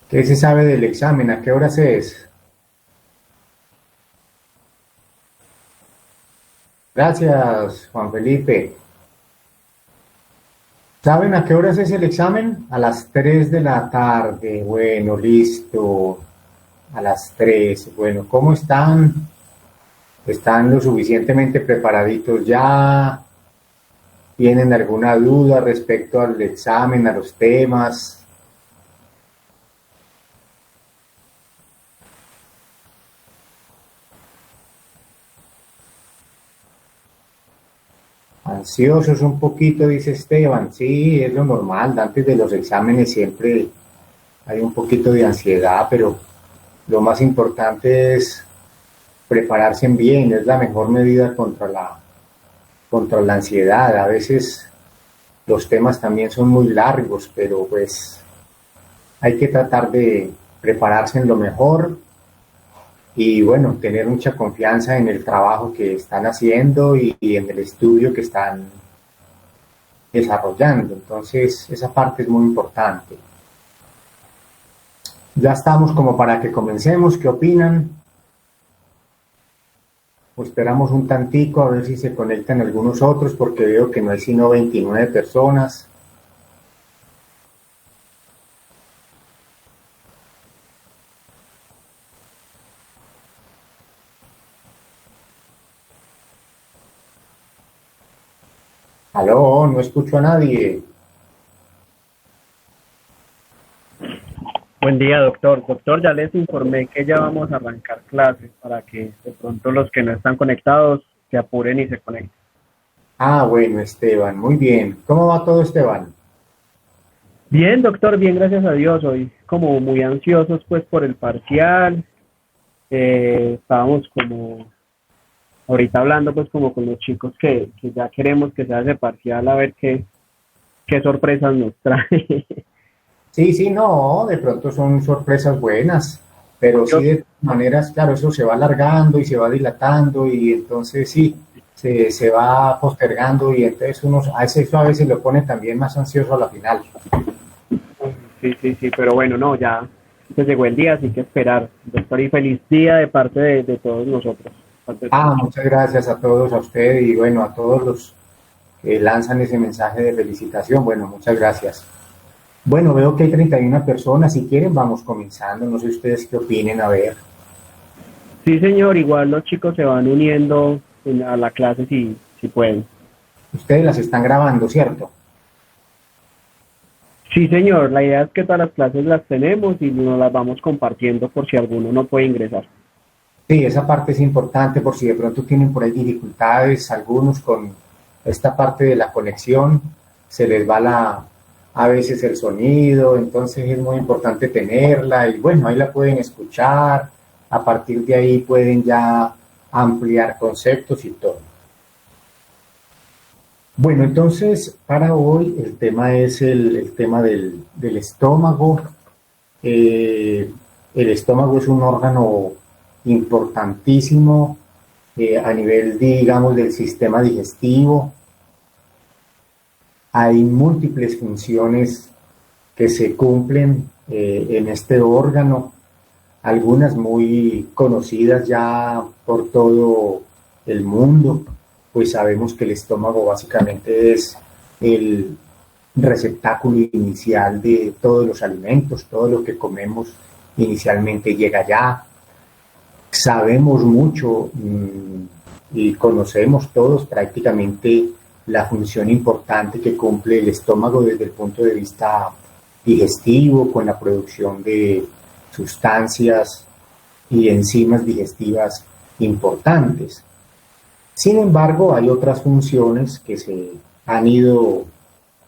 ¿Qué se sabe del examen? ¿A qué horas es? Gracias, Juan Felipe. ¿Saben a qué horas es el examen? A las 3 de la tarde. Bueno, listo. A las 3. Bueno, ¿cómo están? ¿Están lo suficientemente preparaditos ya? ¿Tienen alguna duda respecto al examen, a los temas? Ansiosos un poquito, dice Esteban. Sí, es lo normal. Antes de los exámenes siempre hay un poquito de ansiedad, pero lo más importante es prepararse bien. Es la mejor medida contra la ansiedad. A veces los temas también son muy largos, pero pues hay que tratar de prepararse en lo mejor y bueno, tener mucha confianza en el trabajo que están haciendo y en el estudio que están desarrollando. Entonces, esa parte es muy importante. Ya estamos como para que comencemos. ¿Qué opinan? O esperamos un tantico a ver si se conectan algunos otros porque veo que no hay sino 29 personas. Aló, no escucho a nadie. Buen día, doctor. Doctor, ya les informé que ya vamos a arrancar clases para que de pronto los que no están conectados se apuren y se conecten. Ah, bueno, Esteban, muy bien. ¿Cómo va todo, Esteban? Bien, doctor, bien, gracias a Dios. Hoy como muy ansiosos pues por el parcial. Estábamos como ahorita hablando pues como con los chicos que ya queremos que sea ese parcial a ver qué sorpresas nos trae. Sí, sí, no, de pronto son sorpresas buenas, pero sí de todas maneras, claro, eso se va alargando y se va dilatando y entonces sí, se va postergando y entonces uno eso a veces lo pone también más ansioso a la final. Sí, sí, sí, pero bueno, no, ya se llegó el día, así que esperar. Doctor, y feliz día de parte de todos nosotros. Parte de todos Ah, los chicos. muchas gracias a todos, a usted y bueno, a todos los que lanzan ese mensaje de felicitación. Bueno, muchas gracias. Bueno, veo que hay 31 personas. Si quieren, vamos comenzando. No sé ustedes qué opinen, a ver. Sí, señor, igual los chicos se van uniendo a la clase si pueden. Ustedes las están grabando, ¿cierto? Sí, señor, la idea es que todas las clases las tenemos y nos las vamos compartiendo por si alguno no puede ingresar. Sí, esa parte es importante por si de pronto tienen por ahí dificultades, algunos con esta parte de la conexión, se les va a veces el sonido, entonces es muy importante tenerla y bueno, ahí la pueden escuchar, a partir de ahí pueden ya ampliar conceptos y todo. Bueno, entonces para hoy el tema es el tema del estómago. Eh, el estómago es un órgano importantísimo a nivel, digamos, del sistema digestivo. Hay múltiples funciones que se cumplen en este órgano, algunas muy conocidas ya por todo el mundo, pues sabemos que el estómago básicamente es el receptáculo inicial de todos los alimentos, todo lo que comemos inicialmente llega allá. Sabemos mucho y conocemos todos prácticamente la función importante que cumple el estómago desde el punto de vista digestivo, con la producción de sustancias y enzimas digestivas importantes. Sin embargo, hay otras funciones que se han ido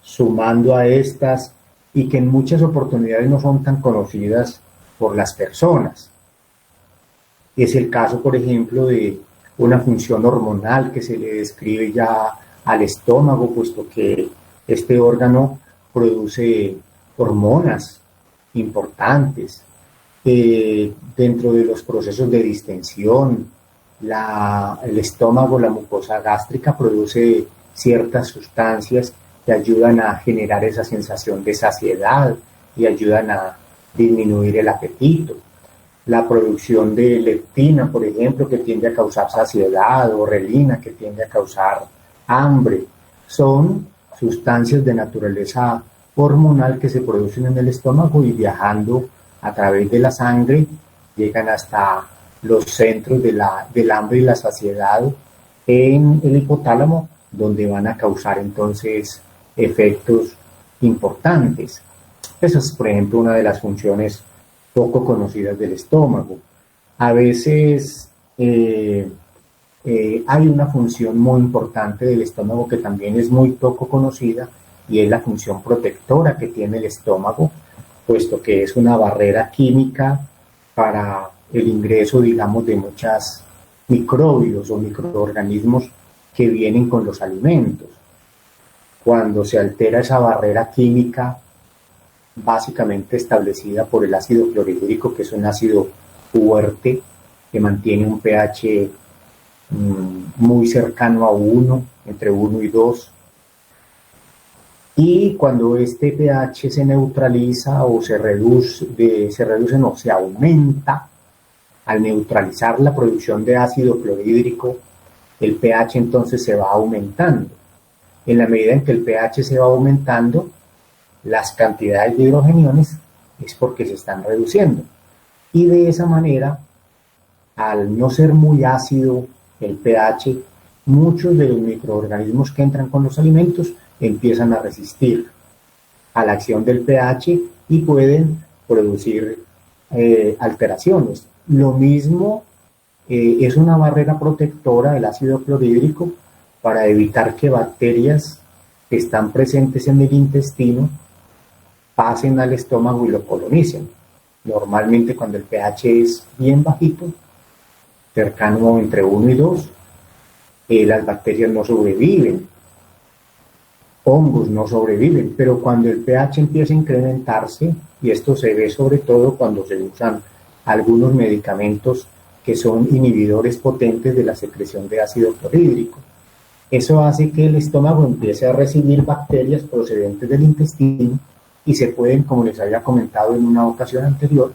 sumando a estas y que en muchas oportunidades no son tan conocidas por las personas. Es el caso, por ejemplo, de una función hormonal que se le describe ya al estómago, puesto que este órgano produce hormonas importantes dentro de los procesos de distensión. El estómago, la mucosa gástrica produce ciertas sustancias que ayudan a generar esa sensación de saciedad y ayudan a disminuir el apetito. La producción de leptina, por ejemplo, que tiende a causar saciedad, o relina, que tiende a causar hambre, son sustancias de naturaleza hormonal que se producen en el estómago y viajando a través de la sangre llegan hasta los centros del hambre y la saciedad en el hipotálamo, donde van a causar entonces efectos importantes. Esa es, por ejemplo, una de las funciones poco conocidas del estómago. A veces hay una función muy importante del estómago que también es muy poco conocida, y es la función protectora que tiene el estómago, puesto que es una barrera química para el ingreso, digamos, de muchos microbios o microorganismos que vienen con los alimentos. Cuando se altera esa barrera química, básicamente establecida por el ácido clorhídrico, que es un ácido fuerte que mantiene un pH muy cercano a 1, entre 1 y 2. Y cuando este pH se neutraliza o se aumenta, al neutralizar la producción de ácido clorhídrico, el pH entonces se va aumentando. En la medida en que el pH se va aumentando, las cantidades de hidrogeniones es porque se están reduciendo. Y de esa manera, al no ser muy ácido el pH, muchos de los microorganismos que entran con los alimentos empiezan a resistir a la acción del pH y pueden producir alteraciones. Lo mismo es una barrera protectora del ácido clorhídrico para evitar que bacterias que están presentes en el intestino pasen al estómago y lo colonicen. Normalmente cuando el pH es bien bajito, cercano entre 1 y 2, las bacterias no sobreviven, hongos no sobreviven, pero cuando el pH empieza a incrementarse, y esto se ve sobre todo cuando se usan algunos medicamentos que son inhibidores potentes de la secreción de ácido clorhídrico, eso hace que el estómago empiece a recibir bacterias procedentes del intestino y se pueden, como les había comentado en una ocasión anterior,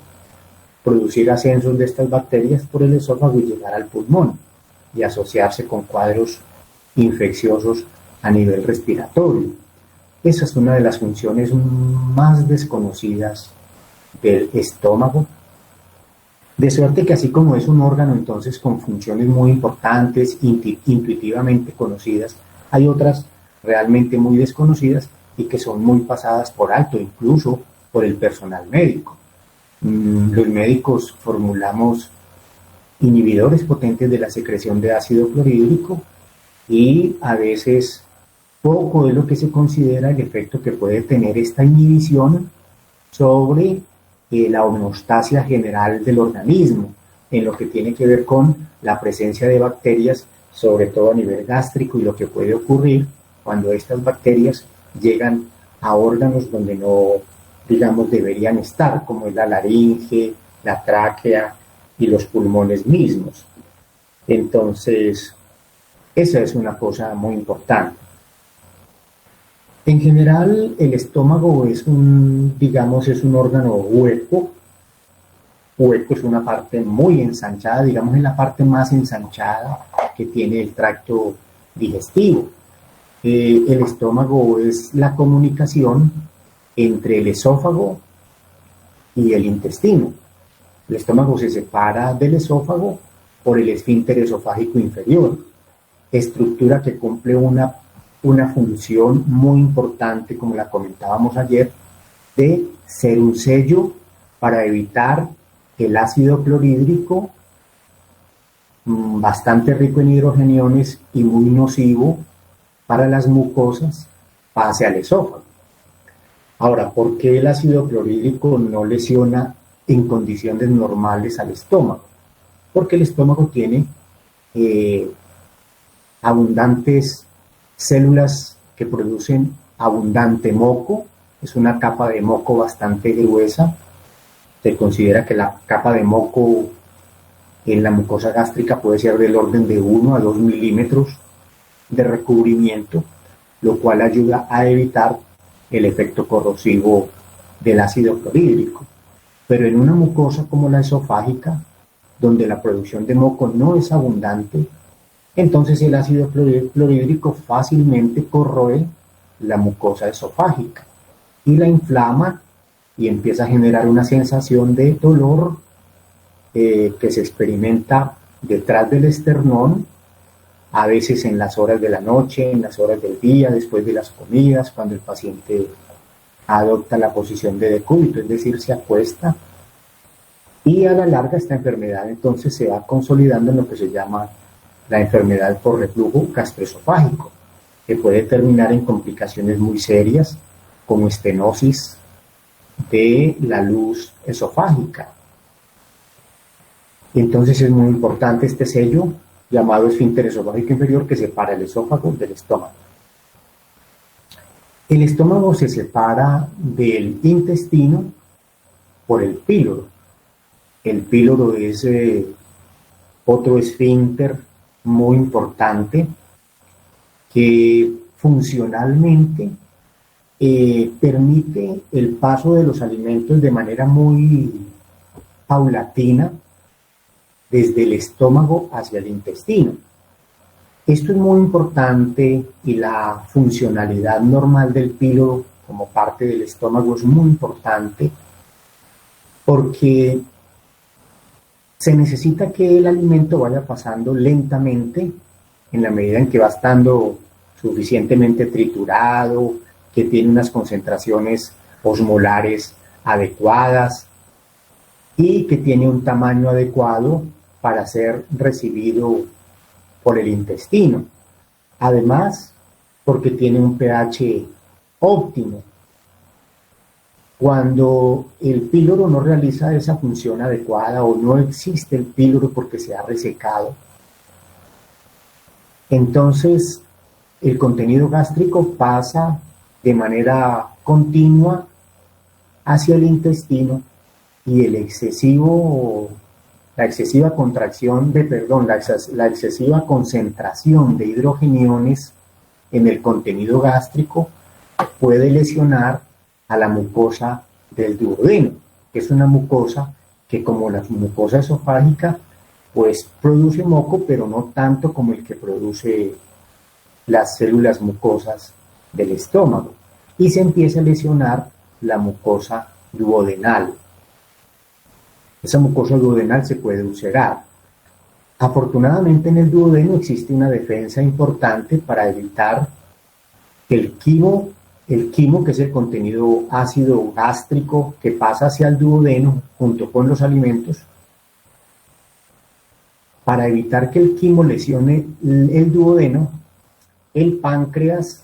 producir ascensos de estas bacterias por el esófago y llegar al pulmón y asociarse con cuadros infecciosos a nivel respiratorio. Esa es una de las funciones más desconocidas del estómago, de suerte que así como es un órgano entonces con funciones muy importantes, intuitivamente conocidas, hay otras realmente muy desconocidas y que son muy pasadas por alto, incluso por el personal médico. Los médicos formulamos inhibidores potentes de la secreción de ácido clorhídrico y a veces poco de lo que se considera el efecto que puede tener esta inhibición sobre la homeostasia general del organismo, en lo que tiene que ver con la presencia de bacterias, sobre todo a nivel gástrico, y lo que puede ocurrir cuando estas bacterias llegan a órganos donde no, digamos, deberían estar, como es la laringe, la tráquea y los pulmones mismos. Entonces, esa es una cosa muy importante. En general, el estómago es es un órgano hueco. Hueco es una parte muy ensanchada, digamos, es la parte más ensanchada que tiene el tracto digestivo. El estómago es la comunicación entre el esófago y el intestino. El estómago se separa del esófago por el esfínter esofágico inferior, estructura que cumple una función muy importante, como la comentábamos ayer, de ser un sello para evitar que el ácido clorhídrico, bastante rico en hidrogeniones y muy nocivo para las mucosas, pase al esófago. Ahora, ¿por qué el ácido clorhídrico no lesiona en condiciones normales al estómago? Porque el estómago tiene abundantes células que producen abundante moco, es una capa de moco bastante gruesa. Se considera que la capa de moco en la mucosa gástrica puede ser del orden de 1 a 2 milímetros de recubrimiento, lo cual ayuda a evitar el efecto corrosivo del ácido clorhídrico. Pero en una mucosa como la esofágica, donde la producción de moco no es abundante, entonces el ácido clorhídrico fácilmente corroe la mucosa esofágica y la inflama y empieza a generar una sensación de dolor que se experimenta detrás del esternón, a veces en las horas de la noche, en las horas del día, después de las comidas, cuando el paciente adopta la posición de decúbito, es decir, se acuesta, y a la larga esta enfermedad entonces se va consolidando en lo que se llama la enfermedad por reflujo gastroesofágico, que puede terminar en complicaciones muy serias como estenosis de la luz esofágica. Entonces es muy importante este sello llamado esfínter esofágico inferior que separa el esófago del estómago. El estómago se separa del intestino por el píloro. El píloro es otro esfínter muy importante que funcionalmente permite el paso de los alimentos de manera muy paulatina desde el estómago hacia el intestino. Esto es muy importante y la funcionalidad normal del píloro como parte del estómago es muy importante porque se necesita que el alimento vaya pasando lentamente en la medida en que va estando suficientemente triturado, que tiene unas concentraciones osmolares adecuadas y que tiene un tamaño adecuado para ser recibido por el intestino. Además, porque tiene un pH óptimo. Cuando el píloro no realiza esa función adecuada o no existe el píloro porque se ha resecado, entonces el contenido gástrico pasa de manera continua hacia el intestino y la excesiva concentración de hidrogeniones en el contenido gástrico puede lesionar a la mucosa del duodeno, que es una mucosa que, como la mucosa esofágica, pues produce moco, pero no tanto como el que produce las células mucosas del estómago, y se empieza a lesionar la mucosa duodenal. Esa mucosa duodenal se puede ulcerar. Afortunadamente en el duodeno existe una defensa importante para evitar que el quimo, que es el contenido ácido gástrico que pasa hacia el duodeno junto con los alimentos, para evitar que el quimo lesione el duodeno, el páncreas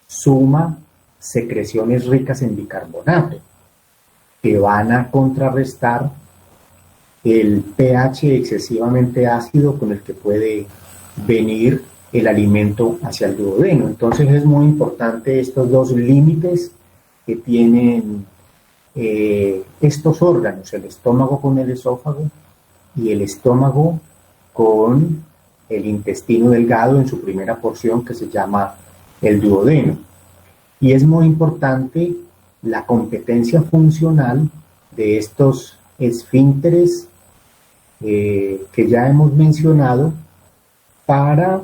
suma secreciones ricas en bicarbonato que van a contrarrestar el pH excesivamente ácido con el que puede venir el alimento hacia el duodeno. Entonces es muy importante estos dos límites que tienen estos órganos, el estómago con el esófago y el estómago con el intestino delgado en su primera porción que se llama el duodeno. Y es muy importante la competencia funcional de estos esfínteres que ya hemos mencionado para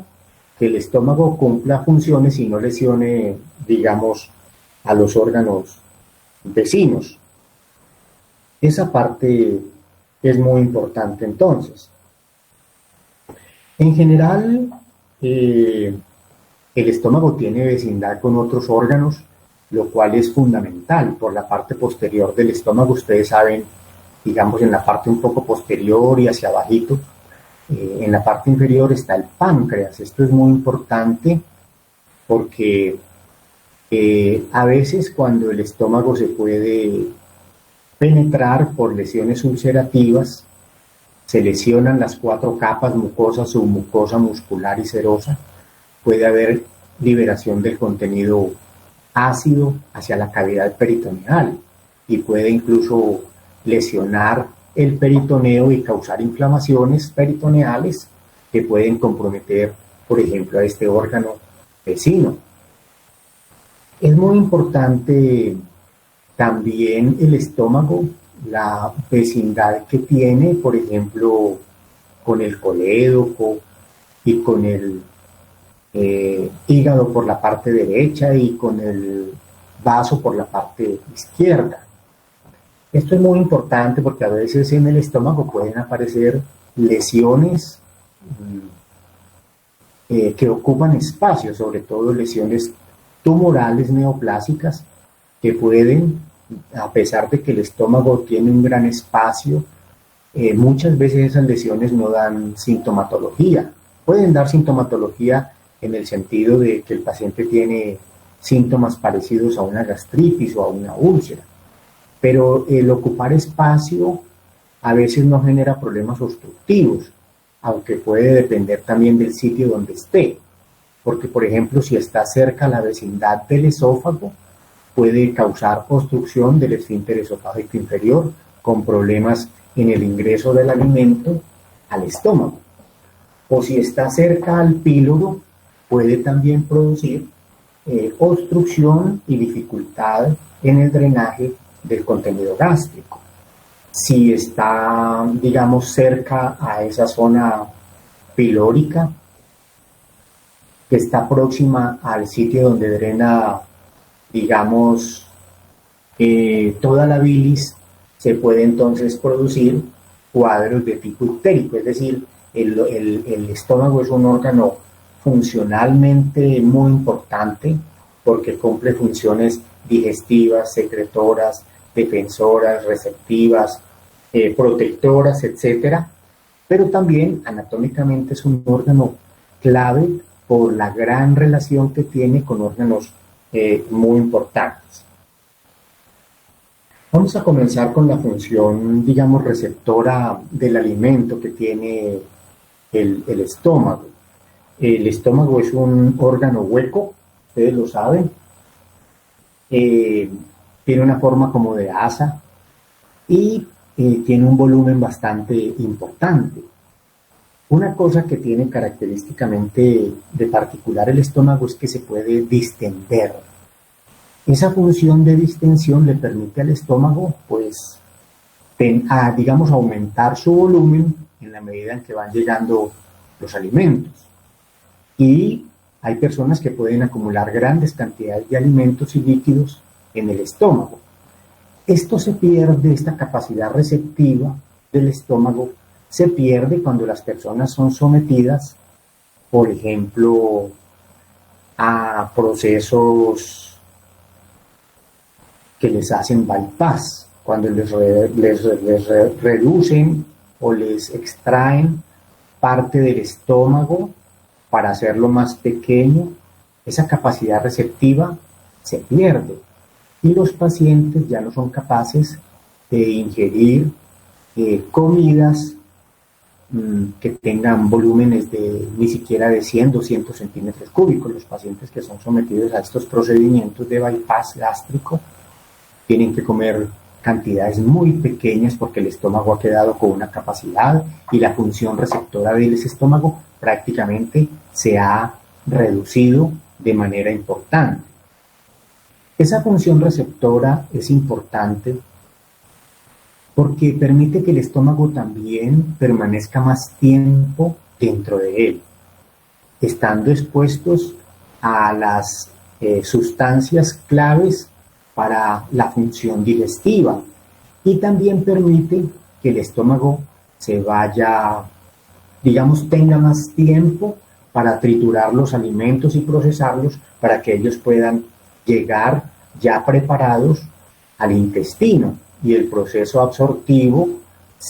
que el estómago cumpla funciones y no lesione, digamos, a los órganos vecinos. Esa parte es muy importante entonces. En general, el estómago tiene vecindad con otros órganos, lo cual es fundamental. Por la parte posterior del estómago, ustedes saben, digamos en la parte un poco posterior y hacia abajito, en la parte inferior está el páncreas. Esto es muy importante porque a veces cuando el estómago se puede penetrar por lesiones ulcerativas, se lesionan las 4 capas mucosas, submucosa, muscular y serosa, puede haber liberación del contenido ácido hacia la cavidad peritoneal y puede incluso lesionar el peritoneo y causar inflamaciones peritoneales que pueden comprometer, por ejemplo, a este órgano vecino. Es muy importante también el estómago la vecindad que tiene, por ejemplo, con el colédoco y con el hígado por la parte derecha y con el vaso por la parte izquierda. Esto es muy importante porque a veces en el estómago pueden aparecer lesiones que ocupan espacio, sobre todo lesiones tumorales neoplásicas que pueden, a pesar de que el estómago tiene un gran espacio, muchas veces esas lesiones no dan sintomatología. Pueden dar sintomatología en el sentido de que el paciente tiene síntomas parecidos a una gastritis o a una úlcera, pero el ocupar espacio a veces no genera problemas obstructivos, aunque puede depender también del sitio donde esté, porque por ejemplo si está cerca a la vecindad del esófago, puede causar obstrucción del esfínter esofágico inferior con problemas en el ingreso del alimento al estómago. O si está cerca al píloro, puede también producir obstrucción y dificultad en el drenaje del contenido gástrico. Si está, digamos, cerca a esa zona pilórica, que está próxima al sitio donde drena, digamos, toda la bilis, se puede entonces producir cuadros de tipo ictérico, es decir, el estómago es un órgano funcionalmente muy importante porque cumple funciones digestivas, secretoras, defensoras, receptivas, protectoras, etcétera, pero también anatómicamente es un órgano clave por la gran relación que tiene con órganos muy importantes. Vamos a comenzar con la función, digamos, receptora del alimento que tiene el estómago. El estómago es un órgano hueco, ustedes lo saben, tiene una forma como de asa y tiene un volumen bastante importante. Una cosa que tiene característicamente de particular el estómago es que se puede distender. Esa función de distensión le permite al estómago, pues, digamos, aumentar su volumen en la medida en que van llegando los alimentos. Y hay personas que pueden acumular grandes cantidades de alimentos y líquidos en el estómago. Esto se pierde, esta capacidad receptiva del estómago se pierde cuando las personas son sometidas, por ejemplo, a procesos que les hacen bypass, cuando les reducen o les extraen parte del estómago para hacerlo más pequeño, esa capacidad receptiva se pierde y los pacientes ya no son capaces de ingerir comidas que tengan volúmenes de ni siquiera de 100, 200 centímetros cúbicos. Los pacientes que son sometidos a estos procedimientos de bypass gástrico tienen que comer cantidades muy pequeñas porque el estómago ha quedado con una capacidad y la función receptora del estómago prácticamente se ha reducido de manera importante. Esa función receptora es importante porque permite que el estómago también permanezca más tiempo dentro de él, estando expuestos a las sustancias claves para la función digestiva, y también permite que el estómago se vaya, digamos, tenga más tiempo para triturar los alimentos y procesarlos para que ellos puedan llegar ya preparados al intestino y el proceso absortivo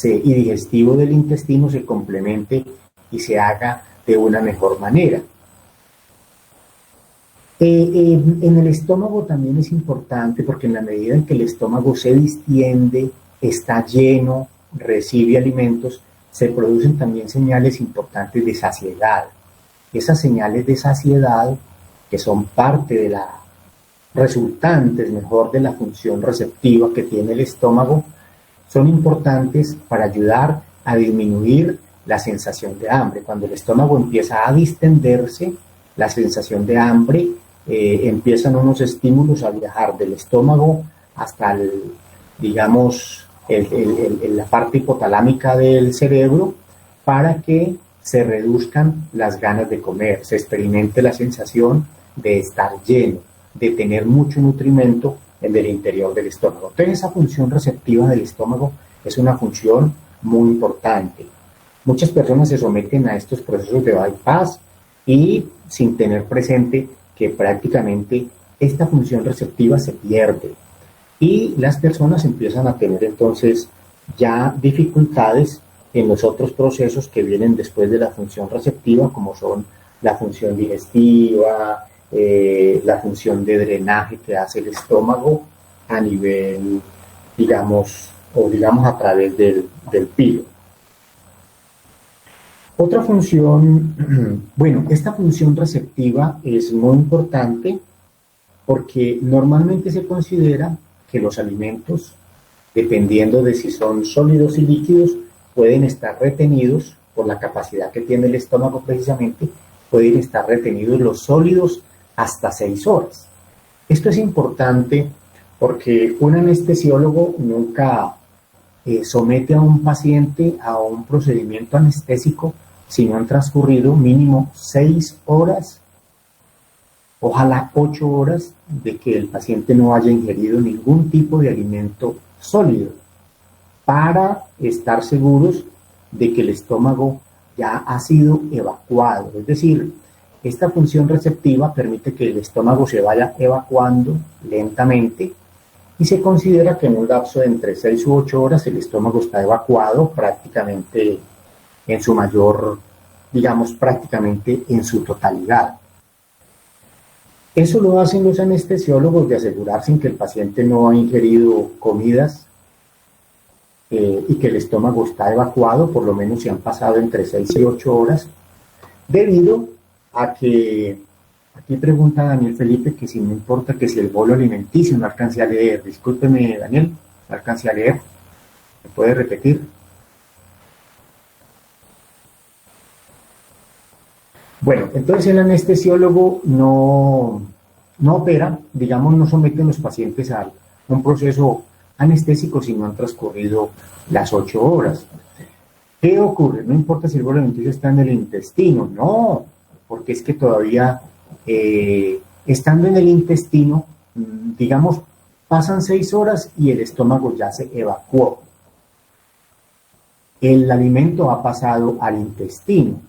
y digestivo del intestino se complemente y se haga de una mejor manera. En el estómago también es importante porque en la medida en que el estómago se distiende, está lleno, recibe alimentos, se producen también señales importantes de saciedad. Esas señales de saciedad, que son parte de la resultantes, mejor, de la función receptiva que tiene el estómago, son importantes para ayudar a disminuir la sensación de hambre. Cuando el estómago empieza a distenderse, la sensación de hambre, empiezan unos estímulos a viajar del estómago hasta, digamos, la parte hipotalámica del cerebro para que se reduzcan las ganas de comer, se experimente la sensación de estar lleno, de tener mucho nutrimento en el interior del estómago. Entonces esa función receptiva del estómago es una función muy importante. Muchas personas se someten a estos procesos de bypass y sin tener presente que prácticamente esta función receptiva se pierde y las personas empiezan a tener entonces ya dificultades en los otros procesos que vienen después de la función receptiva, como son la función digestiva, la función de drenaje que hace el estómago a nivel, digamos, a través del pilo. Otra función, bueno, esta función receptiva es muy importante porque normalmente se considera que los alimentos, dependiendo de si son sólidos y líquidos, pueden estar retenidos por la capacidad que tiene el estómago precisamente, pueden estar retenidos los sólidos hasta 6 horas. Esto es importante porque un anestesiólogo nunca somete a un paciente a un procedimiento anestésico si no han transcurrido mínimo 6 horas, ojalá 8 horas, de que el paciente no haya ingerido ningún tipo de alimento sólido, para estar seguros de que el estómago ya ha sido evacuado. Es decir, esta función receptiva permite que el estómago se vaya evacuando lentamente y se considera que en un lapso de entre 6 u 8 horas el estómago está evacuado prácticamente en su mayor, digamos, prácticamente en su totalidad. Eso lo hacen los anestesiólogos de asegurarse en que el paciente no ha ingerido comidas y que el estómago está evacuado, por lo menos si han pasado entre 6 y 8 horas, debido a que, aquí pregunta Daniel Felipe que si no importa que si el bolo alimenticio, no alcancé a leer, discúlpeme Daniel, no alcancé a leer, ¿me puede repetir? Bueno, entonces el anestesiólogo no opera, digamos, no somete a los pacientes a un proceso anestésico si no han transcurrido las 8 horas. ¿Qué ocurre? No importa si el bolo alimenticio está en el intestino, no, porque es que todavía estando en el intestino, digamos, pasan 6 horas y el estómago ya se evacuó. El alimento ha pasado al intestino.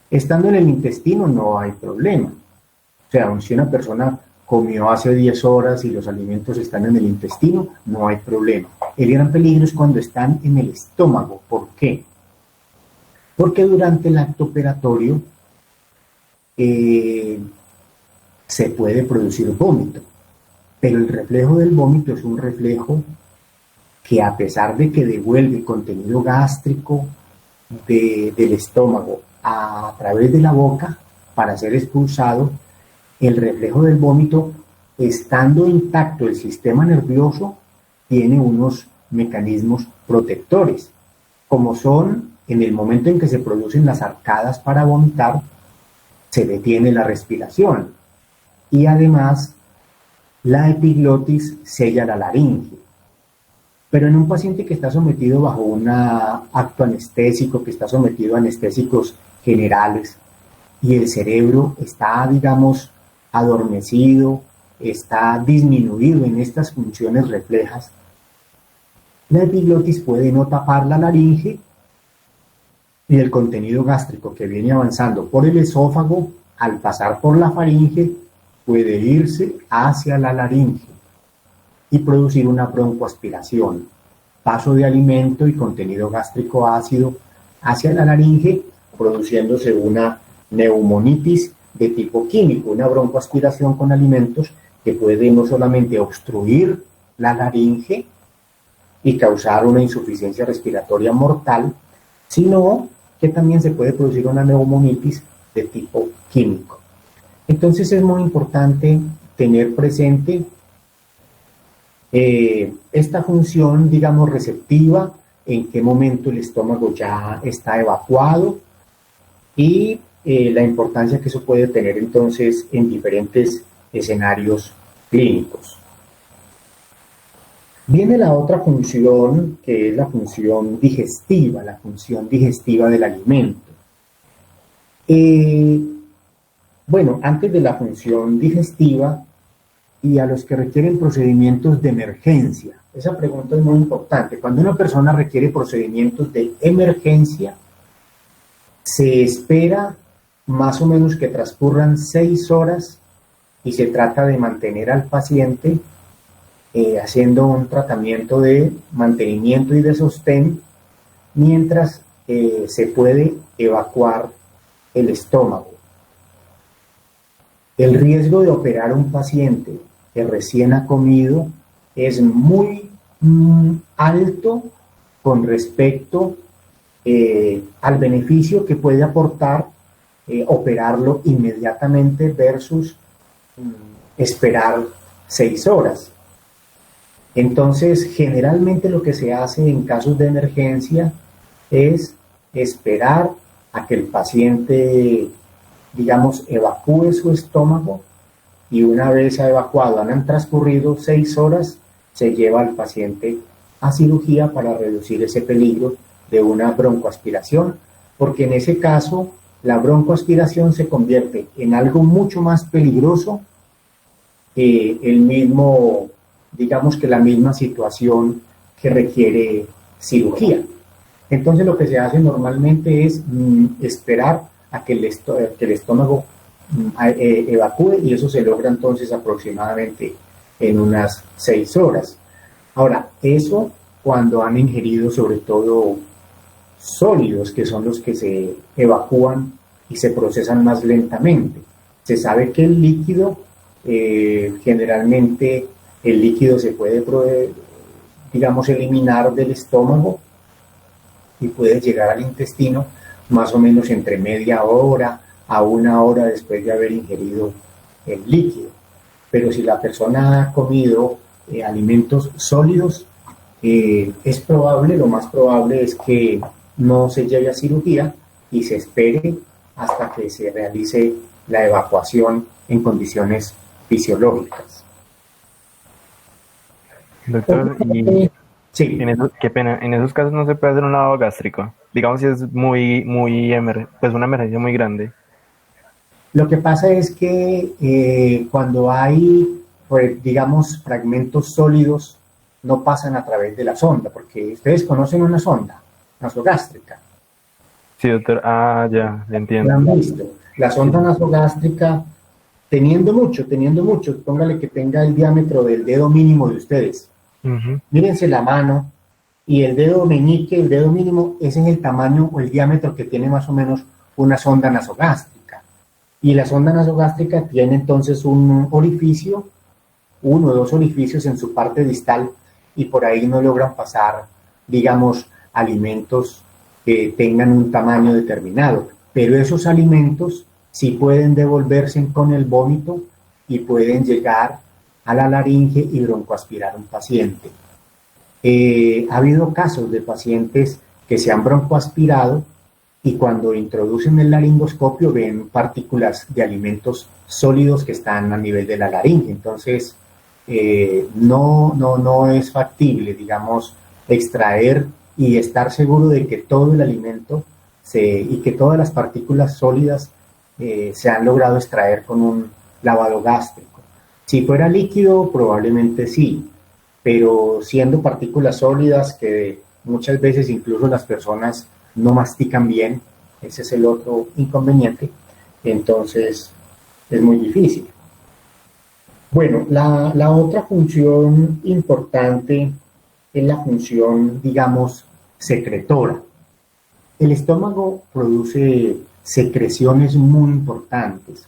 Estando en el intestino no hay problema. O sea, si una persona comió hace 10 horas y los alimentos están en el intestino, no hay problema. El gran peligro es cuando están en el estómago. ¿Por qué? Porque durante el acto operatorio se puede producir vómito, pero el reflejo del vómito es un reflejo que, a pesar de que devuelve contenido gástrico del estómago a través de la boca para ser expulsado, el reflejo del vómito, estando intacto el sistema nervioso, tiene unos mecanismos protectores, como son, en el momento en que se producen las arcadas para vomitar, se detiene la respiración y además la epiglotis sella la laringe. Pero en un paciente que está sometido bajo un acto anestésico, que está sometido a anestésicos generales y el cerebro está, digamos, adormecido, está disminuido en estas funciones reflejas, la epiglotis puede no tapar la laringe y el contenido gástrico que viene avanzando por el esófago, al pasar por la faringe, puede irse hacia la laringe y producir una broncoaspiración, paso de alimento y contenido gástrico ácido hacia la laringe, produciéndose una neumonitis de tipo químico, una broncoaspiración con alimentos que puede no solamente obstruir la laringe y causar una insuficiencia respiratoria mortal, sino que también se puede producir una neumonitis de tipo químico. Entonces es muy importante tener presente esta función, digamos, receptiva, en qué momento el estómago ya está evacuado y la importancia que eso puede tener entonces en diferentes escenarios clínicos. Viene la otra función, que es la función digestiva del alimento. Eh, bueno, antes de la función digestiva y a los que requieren procedimientos de emergencia. Esa pregunta es muy importante. Cuando una persona requiere procedimientos de emergencia, se espera más o menos que transcurran 6 horas y se trata de mantener al paciente haciendo un tratamiento de mantenimiento y de sostén mientras se puede evacuar el estómago. El riesgo de operar a un paciente que recién ha comido es muy alto con respecto al beneficio que puede aportar operarlo inmediatamente versus esperar 6 horas. Entonces, generalmente lo que se hace en casos de emergencia es esperar a que el paciente, digamos, evacúe su estómago y una vez ha evacuado, han transcurrido 6 horas, se lleva al paciente a cirugía para reducir ese peligro de una broncoaspiración, porque en ese caso la broncoaspiración se convierte en algo mucho más peligroso que el mismo, digamos que la misma situación que requiere cirugía. Entonces lo que se hace normalmente es esperar a que el estómago evacúe y eso se logra entonces aproximadamente en unas 6 horas. Ahora, eso cuando han ingerido sobre todo sólidos, que son los que se evacúan y se procesan más lentamente. Se sabe que el líquido, generalmente el líquido se puede, digamos, eliminar del estómago y puede llegar al intestino más o menos entre media hora a 1 hora después de haber ingerido el líquido. Pero si la persona ha comido alimentos sólidos, es probable, lo más probable es que no se lleve a cirugía y se espere hasta que se realice la evacuación en condiciones fisiológicas. Doctor, y sí. qué pena, en esos casos no se puede hacer un lavado gástrico. Digamos si es pues una emergencia muy grande. Lo que pasa es que cuando hay, pues, digamos, fragmentos sólidos, no pasan a través de la sonda, porque ustedes conocen una sonda nasogástrica. Sí, doctor. Ah, ya, entiendo. ¿La han visto? La sonda nasogástrica, teniendo mucho, póngale que tenga el diámetro del dedo mínimo de ustedes. Mírense la mano y el dedo meñique, el dedo mínimo, es en el tamaño o el diámetro que tiene más o menos una sonda nasogástrica. Y la sonda nasogástrica tiene entonces un orificio, 1 o 2 orificios en su parte distal y por ahí no logran pasar, digamos, alimentos que tengan un tamaño determinado. Pero esos alimentos sí pueden devolverse con el vómito y pueden llegar a la laringe y broncoaspirar a un paciente. Ha habido casos de pacientes que se han broncoaspirado y cuando introducen el laringoscopio ven partículas de alimentos sólidos que están a nivel de la laringe. Entonces, no es factible, digamos, extraer y estar seguro de que todo el alimento y que todas las partículas sólidas se han logrado extraer con un lavado gástrico. Si fuera líquido, probablemente sí, pero siendo partículas sólidas que muchas veces incluso las personas no mastican bien, ese es el otro inconveniente, entonces es muy difícil. Bueno, la otra función importante es la función, digamos, secretora. El estómago produce secreciones muy importantes.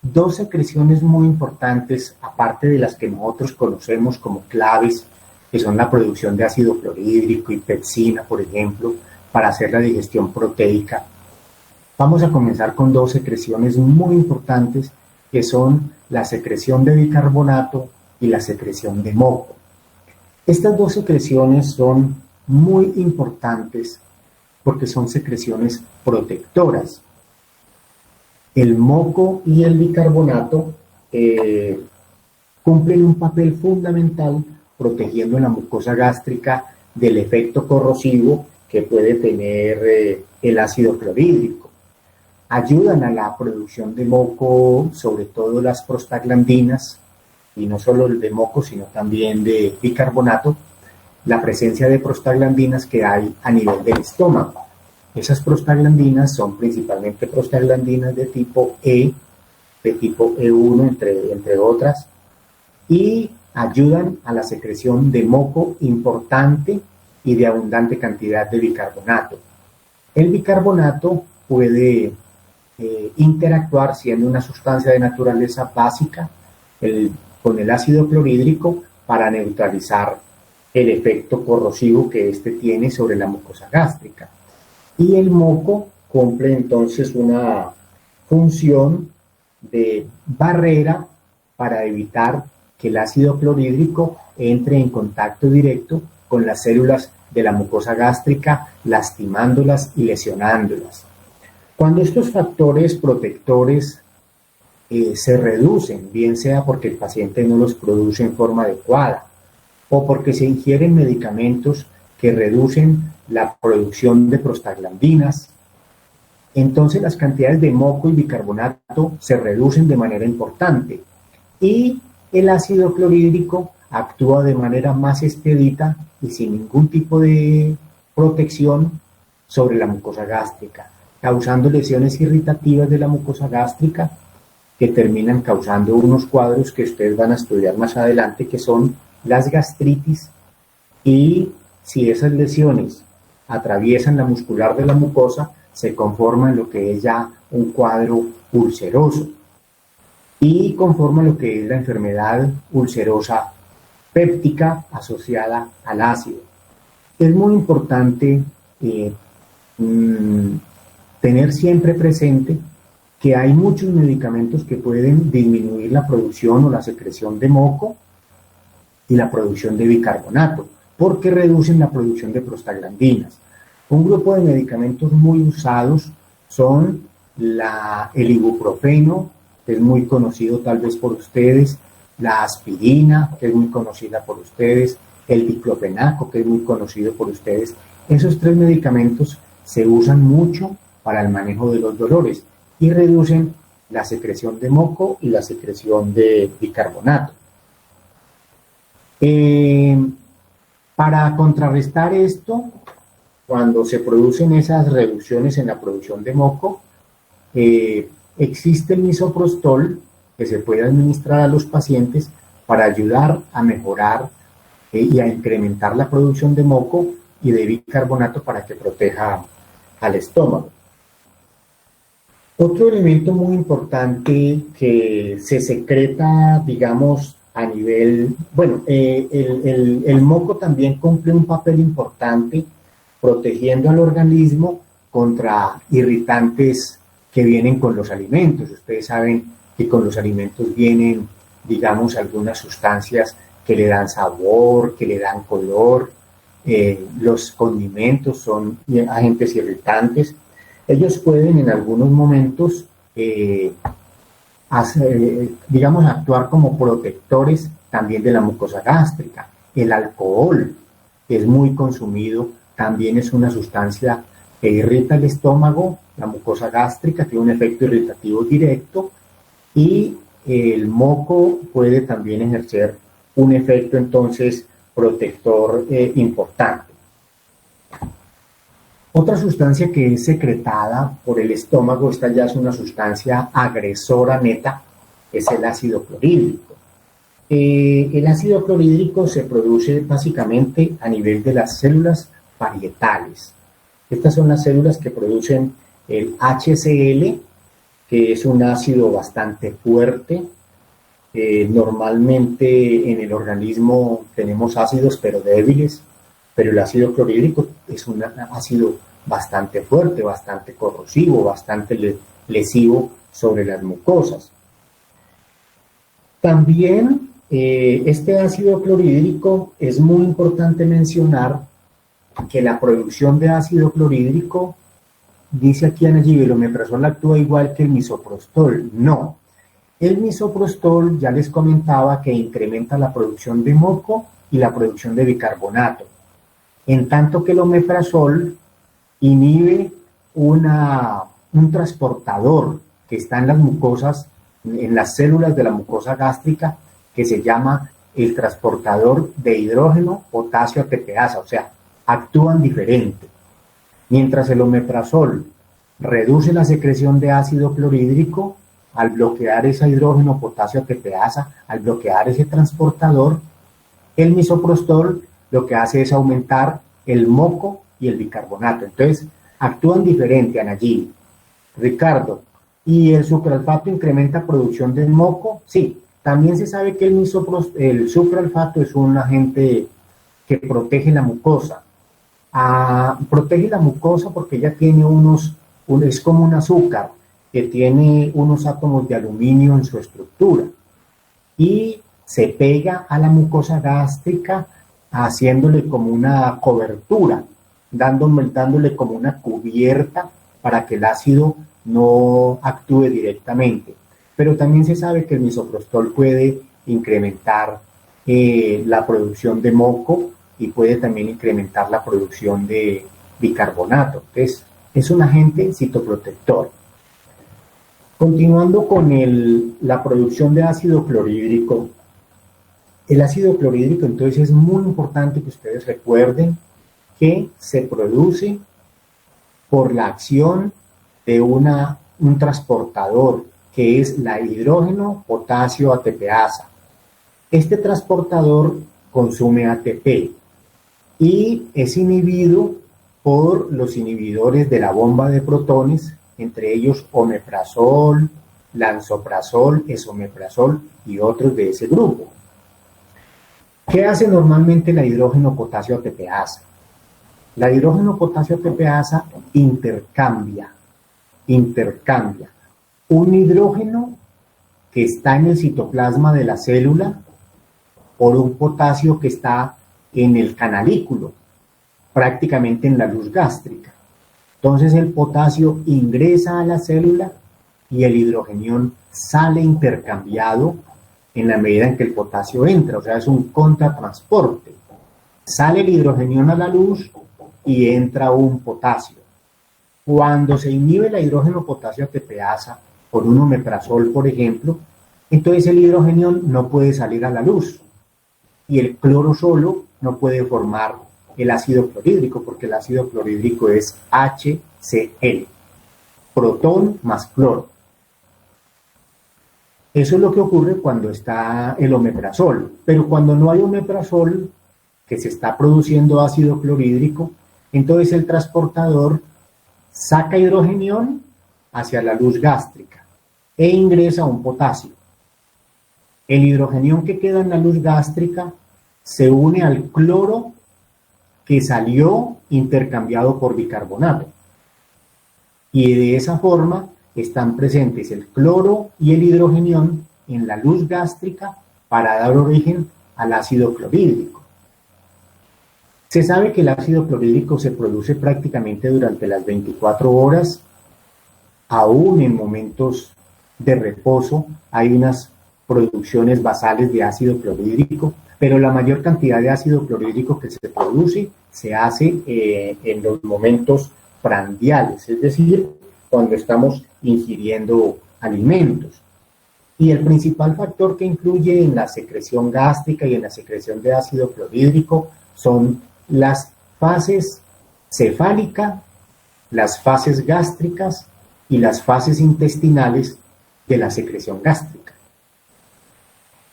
2 secreciones muy importantes, aparte de las que nosotros conocemos como claves, que son la producción de ácido clorhídrico y pepsina, por ejemplo, para hacer la digestión proteica. Vamos a comenzar con 2 secreciones muy importantes, que son la secreción de bicarbonato y la secreción de moco. Estas 2 secreciones son muy importantes porque son secreciones protectoras. El moco y el bicarbonato cumplen un papel fundamental protegiendo la mucosa gástrica del efecto corrosivo que puede tener el ácido clorhídrico. Ayudan a la producción de moco, sobre todo las prostaglandinas, y no solo el de moco, sino también de bicarbonato, la presencia de prostaglandinas que hay a nivel del estómago. Esas prostaglandinas son principalmente prostaglandinas de tipo E, de tipo E1, entre otras, y ayudan a la secreción de moco importante y de abundante cantidad de bicarbonato. El bicarbonato puede interactuar, siendo una sustancia de naturaleza básica, con el ácido clorhídrico para neutralizar el efecto corrosivo que éste tiene sobre la mucosa gástrica. Y el moco cumple entonces una función de barrera para evitar que el ácido clorhídrico entre en contacto directo con las células de la mucosa gástrica, lastimándolas y lesionándolas. Cuando estos factores protectores se reducen, bien sea porque el paciente no los produce en forma adecuada o porque se ingieren medicamentos que reducen la producción de prostaglandinas, entonces las cantidades de moco y bicarbonato se reducen de manera importante y el ácido clorhídrico actúa de manera más expedita y sin ningún tipo de protección sobre la mucosa gástrica, causando lesiones irritativas de la mucosa gástrica que terminan causando unos cuadros que ustedes van a estudiar más adelante, que son las gastritis, y si esas lesiones atraviesan la muscular de la mucosa, se conforma lo que es ya un cuadro ulceroso y conforma lo que es la enfermedad ulcerosa péptica asociada al ácido. Es muy importante tener siempre presente que hay muchos medicamentos que pueden disminuir la producción o la secreción de moco y la producción de bicarbonato, porque reducen la producción de prostaglandinas. Un grupo de medicamentos muy usados son el ibuprofeno, que es muy conocido tal vez por ustedes, la aspirina, que es muy conocida por ustedes, el diclofenaco, que es muy conocido por ustedes. Esos tres medicamentos se usan mucho para el manejo de los dolores y reducen la secreción de moco y la secreción de bicarbonato. Para contrarrestar esto, cuando se producen esas reducciones en la producción de moco, existe el misoprostol que se puede administrar a los pacientes para ayudar a mejorar y a incrementar la producción de moco y de bicarbonato para que proteja al estómago. Otro elemento muy importante que se secreta, digamos, a nivel, bueno, el moco también cumple un papel importante protegiendo al organismo contra irritantes que vienen con los alimentos. Ustedes saben que con los alimentos vienen, digamos, algunas sustancias que le dan sabor, que le dan color. Los condimentos son agentes irritantes. Ellos pueden en algunos momentos, digamos, actuar como protectores también de la mucosa gástrica. El alcohol, que es muy consumido, también es una sustancia que irrita el estómago, la mucosa gástrica, tiene un efecto irritativo directo, y el moco puede también ejercer un efecto entonces protector importante. Otra sustancia que es secretada por el estómago, esta ya es una sustancia agresora neta, es el ácido clorhídrico. El ácido clorhídrico se produce básicamente a nivel de las células parietales. Estas son las células que producen el HCl, que es un ácido bastante fuerte. Normalmente en el organismo tenemos ácidos pero débiles, pero el ácido clorhídrico es un ácido bastante fuerte, bastante corrosivo, bastante lesivo sobre las mucosas. También este ácido clorhídrico, es muy importante mencionar que la producción de ácido clorhídrico, dice aquí Ana Gigi, el omeprazol actúa igual que el misoprostol. No, el misoprostol ya les comentaba que incrementa la producción de moco y la producción de bicarbonato, en tanto que el omeprazol inhibe un transportador que está en las mucosas, en las células de la mucosa gástrica, que se llama el transportador de hidrógeno, potasio, ATPasa, o sea, actúan diferente. Mientras el omeprazol reduce la secreción de ácido clorhídrico, al bloquear ese hidrógeno, potasio, ATPasa, al bloquear ese transportador, el misoprostol lo que hace es aumentar el moco y el bicarbonato. Entonces, actúan diferente, Anagil. Ricardo, ¿y el sucralfato incrementa producción del moco? Sí, también se sabe que el sucralfato es un agente que protege la mucosa. Protege la mucosa porque ella tiene es como un azúcar que tiene unos átomos de aluminio en su estructura y se pega a la mucosa gástrica haciéndole como una cobertura, dándole como una cubierta para que el ácido no actúe directamente. Pero también se sabe que el misoprostol puede incrementar la producción de moco y puede también incrementar la producción de bicarbonato. Entonces, es un agente citoprotector. Continuando con la producción de ácido clorhídrico, el ácido clorhídrico entonces es muy importante que ustedes recuerden que se produce por la acción de un transportador que es la hidrógeno, potasio, ATPasa. Este transportador consume ATP y es inhibido por los inhibidores de la bomba de protones, entre ellos omeprazol, lansoprazol, esomeprazol y otros de ese grupo. ¿Qué hace normalmente la hidrógeno potasio ATPasa? La hidrógeno potasio ATPasa intercambia un hidrógeno que está en el citoplasma de la célula por un potasio que está en el canalículo, prácticamente en la luz gástrica. Entonces el potasio ingresa a la célula y el hidrogenión sale intercambiado en la medida en que el potasio entra, o sea, es un contratransporte. Sale el hidrogenión a la luz y entra un potasio. Cuando se inhibe la hidrógeno potasio ATPasa por un omeprazol, por ejemplo, entonces el hidrogenión no puede salir a la luz y el cloro solo no puede formar el ácido clorhídrico, porque el ácido clorhídrico es HCl, protón más cloro. Eso es lo que ocurre cuando está el omeprazol, pero cuando no hay omeprazol, que se está produciendo ácido clorhídrico, entonces el transportador saca hidrogenión hacia la luz gástrica e ingresa un potasio. El hidrogenión que queda en la luz gástrica se une al cloro que salió intercambiado por bicarbonato. Y de esa forma están presentes el cloro y el hidrogenión en la luz gástrica para dar origen al ácido clorhídrico. Se sabe que el ácido clorhídrico se produce prácticamente durante las 24 horas, aún en momentos de reposo hay unas producciones basales de ácido clorhídrico, pero la mayor cantidad de ácido clorhídrico que se produce se hace en los momentos prandiales, es decir, cuando estamos ingiriendo alimentos. Y el principal factor que influye en la secreción gástrica y en la secreción de ácido clorhídrico son las fases cefálica, las fases gástricas y las fases intestinales de la secreción gástrica.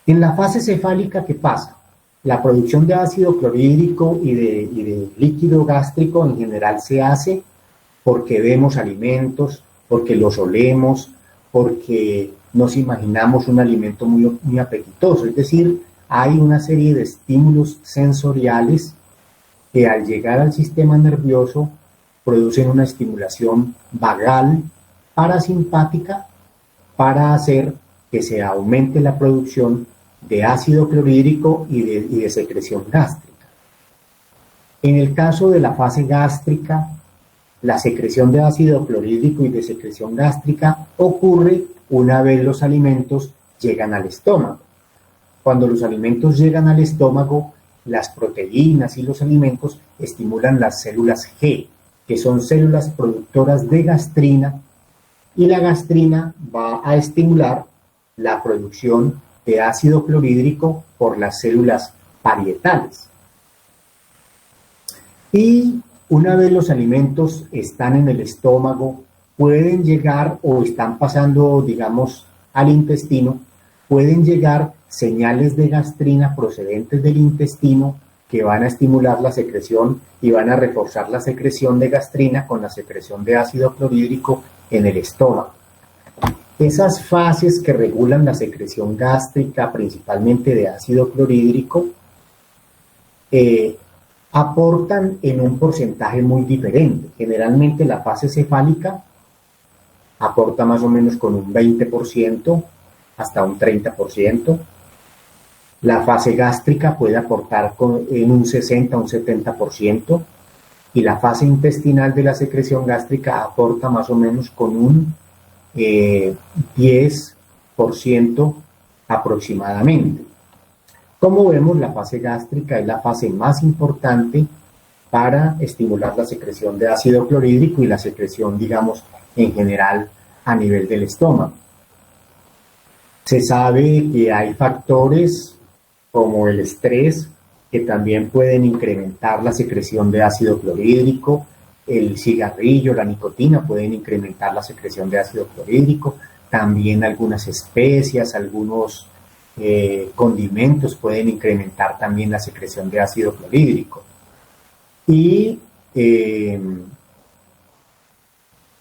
En la fase cefálica, ¿qué pasa? La producción de ácido clorhídrico y de líquido gástrico en general se hace porque vemos alimentos, porque los olemos, porque nos imaginamos un alimento muy apetitoso. Es decir, hay una serie de estímulos sensoriales que al llegar al sistema nervioso producen una estimulación vagal parasimpática para hacer que se aumente la producción de ácido clorhídrico y de secreción gástrica. En el caso de la fase gástrica, la secreción de ácido clorhídrico y de secreción gástrica ocurre una vez los alimentos llegan al estómago. Cuando los alimentos llegan al estómago, las proteínas y los alimentos estimulan las células G, que son células productoras de gastrina, y la gastrina va a estimular la producción de ácido clorhídrico por las células parietales. Y una vez los alimentos están en el estómago, pueden llegar o están pasando, digamos, al intestino, pueden llegar señales de gastrina procedentes del intestino que van a estimular la secreción y van a reforzar la secreción de gastrina con la secreción de ácido clorhídrico en el estómago. Esas fases que regulan la secreción gástrica, principalmente de ácido clorhídrico, aportan en un porcentaje muy diferente. Generalmente la fase cefálica aporta más o menos con un 20% hasta un 30%. La fase gástrica puede aportar en un 60 o un 70%, y la fase intestinal de la secreción gástrica aporta más o menos con un 10% aproximadamente. Como vemos, la fase gástrica es la fase más importante para estimular la secreción de ácido clorhídrico y la secreción, digamos, en general a nivel del estómago. Se sabe que hay factores como el estrés que también pueden incrementar la secreción de ácido clorhídrico, el cigarrillo, la nicotina pueden incrementar la secreción de ácido clorhídrico, también algunas especias, algunos condimentos pueden incrementar también la secreción de ácido clorhídrico. Y en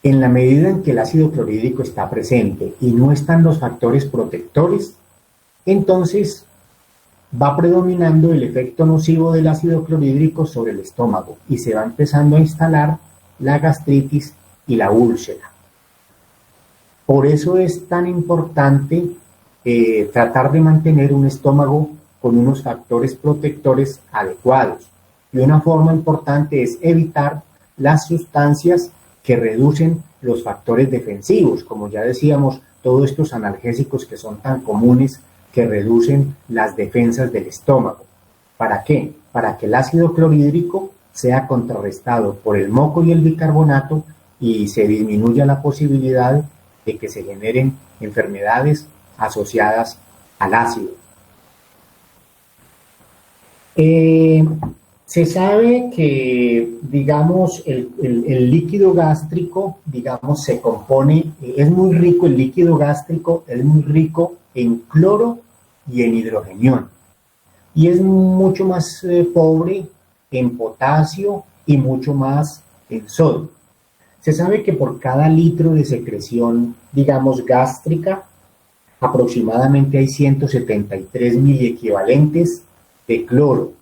la medida en que el ácido clorhídrico está presente y no están los factores protectores, entonces va predominando el efecto nocivo del ácido clorhídrico sobre el estómago y se va empezando a instalar la gastritis y la úlcera. Por eso es tan importante tratar de mantener un estómago con unos factores protectores adecuados. Y una forma importante es evitar las sustancias que reducen los factores defensivos, como ya decíamos, todos estos analgésicos que son tan comunes que reducen las defensas del estómago. ¿Para qué? Para que el ácido clorhídrico sea contrarrestado por el moco y el bicarbonato y se disminuya la posibilidad de que se generen enfermedades asociadas al ácido. Se sabe que, digamos, el líquido gástrico, digamos, se compone, es muy rico, el líquido gástrico es muy rico en cloro y en hidrogenión, y es mucho más pobre en potasio y mucho más en sodio. Se sabe que por cada litro de secreción, digamos, gástrica, aproximadamente hay 173 miliequivalentes de cloro.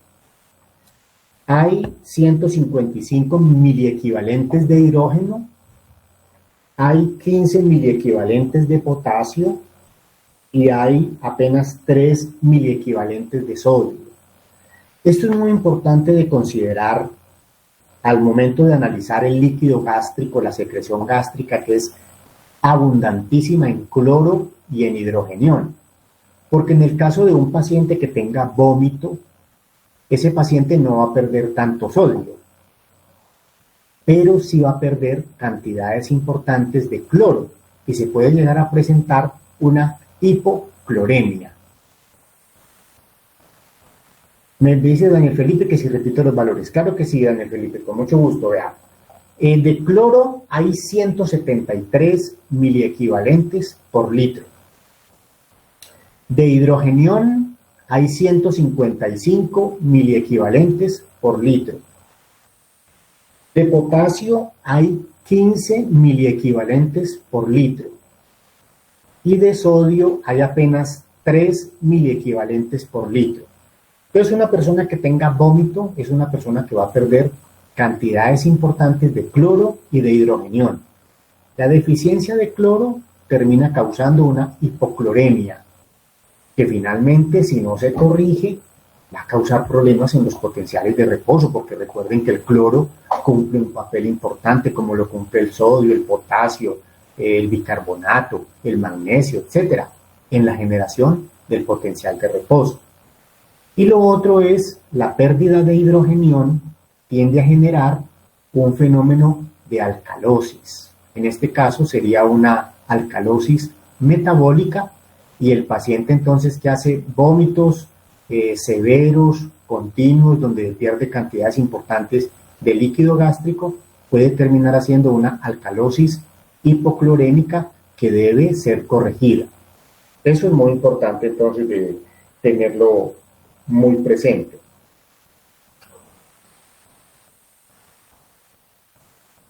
Hay 155 miliequivalentes de hidrógeno, hay 15 miliequivalentes de potasio y hay apenas 3 miliequivalentes de sodio. Esto es muy importante de considerar al momento de analizar el líquido gástrico, la secreción gástrica, que es abundantísima en cloro y en hidrogenión, porque en el caso de un paciente que tenga vómito, ese paciente no va a perder tanto sodio, pero sí va a perder cantidades importantes de cloro y se puede llegar a presentar una hipocloremia. Me dice Daniel Felipe que si repito los valores. Claro que sí, Daniel Felipe, con mucho gusto. Vea. De cloro hay 173 miliequivalentes por litro. De hidrogenión hay 155 miliequivalentes por litro. De potasio hay 15 miliequivalentes por litro. Y de sodio hay apenas 3 miliequivalentes por litro. Entonces, una persona que tenga vómito es una persona que va a perder cantidades importantes de cloro y de hidrogenión. La deficiencia de cloro termina causando una hipocloremia, que finalmente, si no se corrige, va a causar problemas en los potenciales de reposo, porque recuerden que el cloro cumple un papel importante, como lo cumple el sodio, el potasio, el bicarbonato, el magnesio, etcétera, en la generación del potencial de reposo. Y lo otro es la pérdida de hidrogenión tiende a generar un fenómeno de alcalosis. En este caso sería una alcalosis metabólica y el paciente entonces que hace vómitos severos, continuos, donde pierde cantidades importantes de líquido gástrico, puede terminar haciendo una alcalosis hipoclorémica que debe ser corregida. Eso es muy importante entonces de tenerlo muy presente.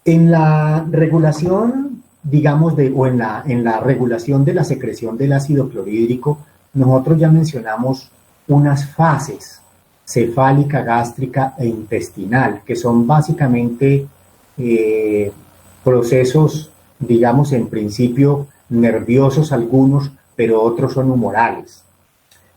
En la regulación, digamos, en la regulación de la secreción del ácido clorhídrico, nosotros ya mencionamos unas fases, cefálica, gástrica e intestinal, que son básicamente procesos, digamos, en principio nerviosos algunos, pero otros son humorales.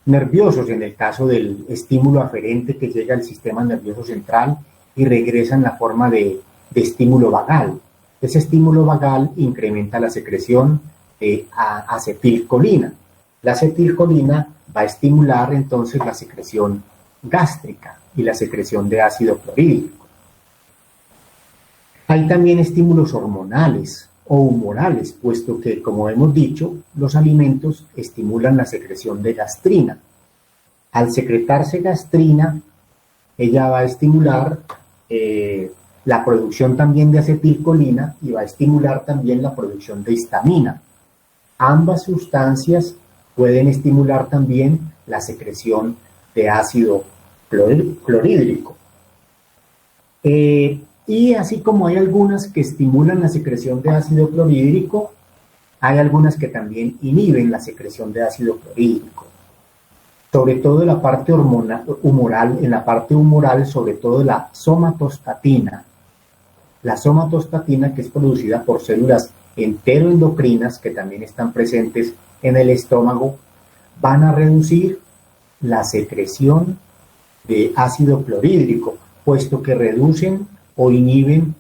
Nerviosos en el caso del estímulo aferente que llega al sistema nervioso central y regresa en la forma de estímulo vagal. Ese estímulo vagal incrementa la secreción de acetilcolina. La acetilcolina va a estimular entonces la secreción gástrica y la secreción de ácido clorhídrico. Hay también estímulos hormonales o humorales, puesto que, como hemos dicho, los alimentos estimulan la secreción de gastrina. Al secretarse gastrina, ella va a estimular la producción también de acetilcolina y va a estimular también la producción de histamina. Ambas sustancias pueden estimular también la secreción de ácido clorhídrico. Y así como hay algunas que estimulan la secreción de ácido clorhídrico, hay algunas que también inhiben la secreción de ácido clorhídrico. Sobre todo en la parte humoral, sobre todo la somatostatina. La somatostatina, que es producida por células enteroendocrinas que también están presentes en el estómago, van a reducir la secreción de ácido clorhídrico, puesto que reducen o inhiben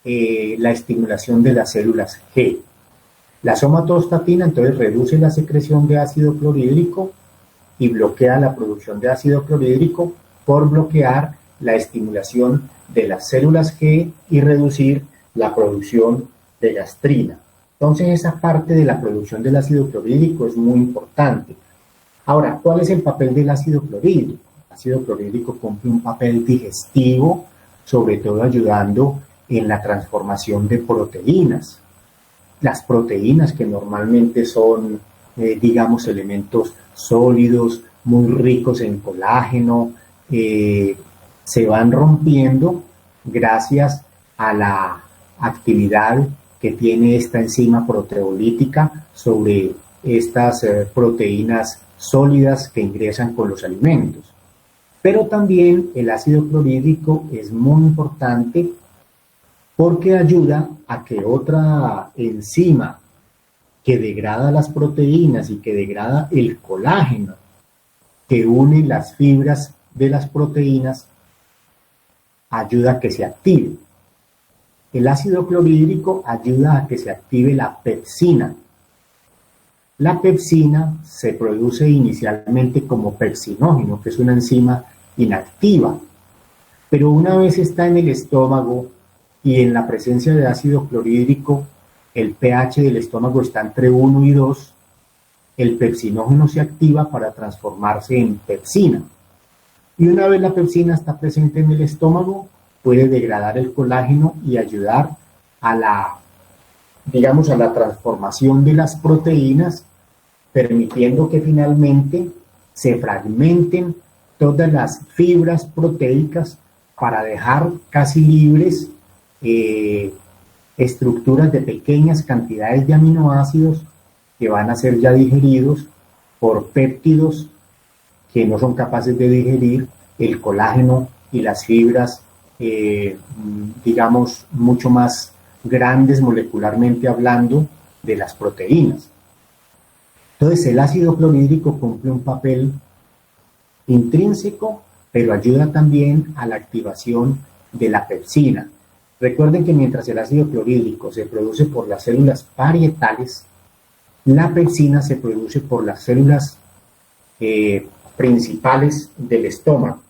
la estimulación de las células G. La somatostatina entonces reduce la secreción de ácido clorhídrico y bloquea la producción de ácido clorhídrico por bloquear la estimulación de las células G y reducir la producción de gastrina. Entonces esa parte de la producción del ácido clorhídrico es muy importante. Ahora, ¿cuál es el papel del ácido clorhídrico? El ácido clorhídrico cumple un papel digestivo, sobre todo ayudando en la transformación de proteínas. Las proteínas que normalmente son, digamos, elementos sólidos, muy ricos en colágeno, se van rompiendo gracias a la actividad que tiene esta enzima proteolítica sobre estas proteínas sólidas que ingresan con los alimentos. Pero también el ácido clorhídrico es muy importante porque ayuda a que otra enzima que degrada las proteínas y que degrada el colágeno que une las fibras de las proteínas, ayuda a que se active. El ácido clorhídrico ayuda a que se active la pepsina. La pepsina se produce inicialmente como pepsinógeno, que es una enzima inactiva, pero una vez está en el estómago y en la presencia de ácido clorhídrico, el pH del estómago está entre 1 y 2, el pepsinógeno se activa para transformarse en pepsina. Y una vez la pepsina está presente en el estómago, puede degradar el colágeno y ayudar a la transformación de las proteínas, permitiendo que finalmente se fragmenten todas las fibras proteicas para dejar casi libres estructuras de pequeñas cantidades de aminoácidos que van a ser ya digeridos por péptidos que no son capaces de digerir el colágeno y las fibras, mucho más grandes molecularmente hablando de las proteínas. Entonces el ácido clorhídrico cumple un papel intrínseco, pero ayuda también a la activación de la pepsina. Recuerden que mientras el ácido clorhídrico se produce por las células parietales, la pepsina se produce por las células principales del estómago.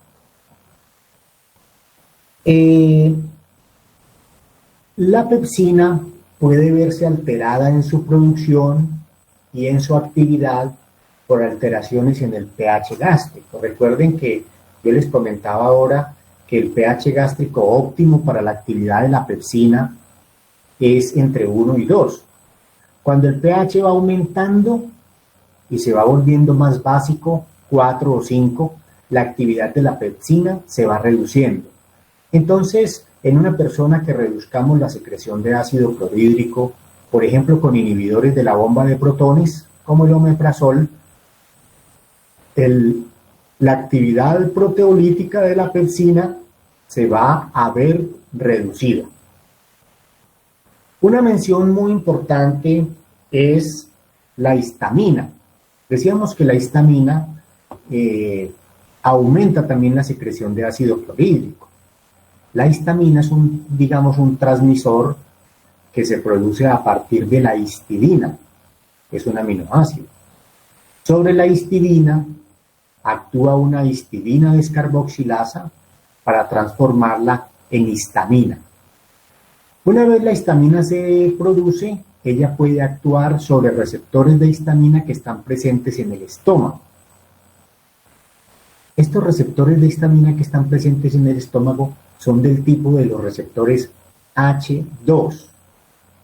La pepsina puede verse alterada en su producción y en su actividad por alteraciones en el pH gástrico. Recuerden que yo les comentaba ahora que el pH gástrico óptimo para la actividad de la pepsina es entre 1 y 2. Cuando el pH va aumentando y se va volviendo más básico, 4 o 5, la actividad de la pepsina se va reduciendo. Entonces, en una persona que reduzcamos la secreción de ácido clorhídrico, por ejemplo, con inhibidores de la bomba de protones, como el omeprazol, la actividad proteolítica de la pepsina se va a ver reducida. Una mención muy importante es la histamina. Decíamos que la histamina aumenta también la secreción de ácido clorhídrico. La histamina es un transmisor que se produce a partir de la histidina, que es un aminoácido. Sobre la histidina actúa una histidina descarboxilasa para transformarla en histamina. Una vez la histamina se produce, ella puede actuar sobre receptores de histamina que están presentes en el estómago. Estos receptores de histamina que están presentes en el estómago son del tipo de los receptores H2,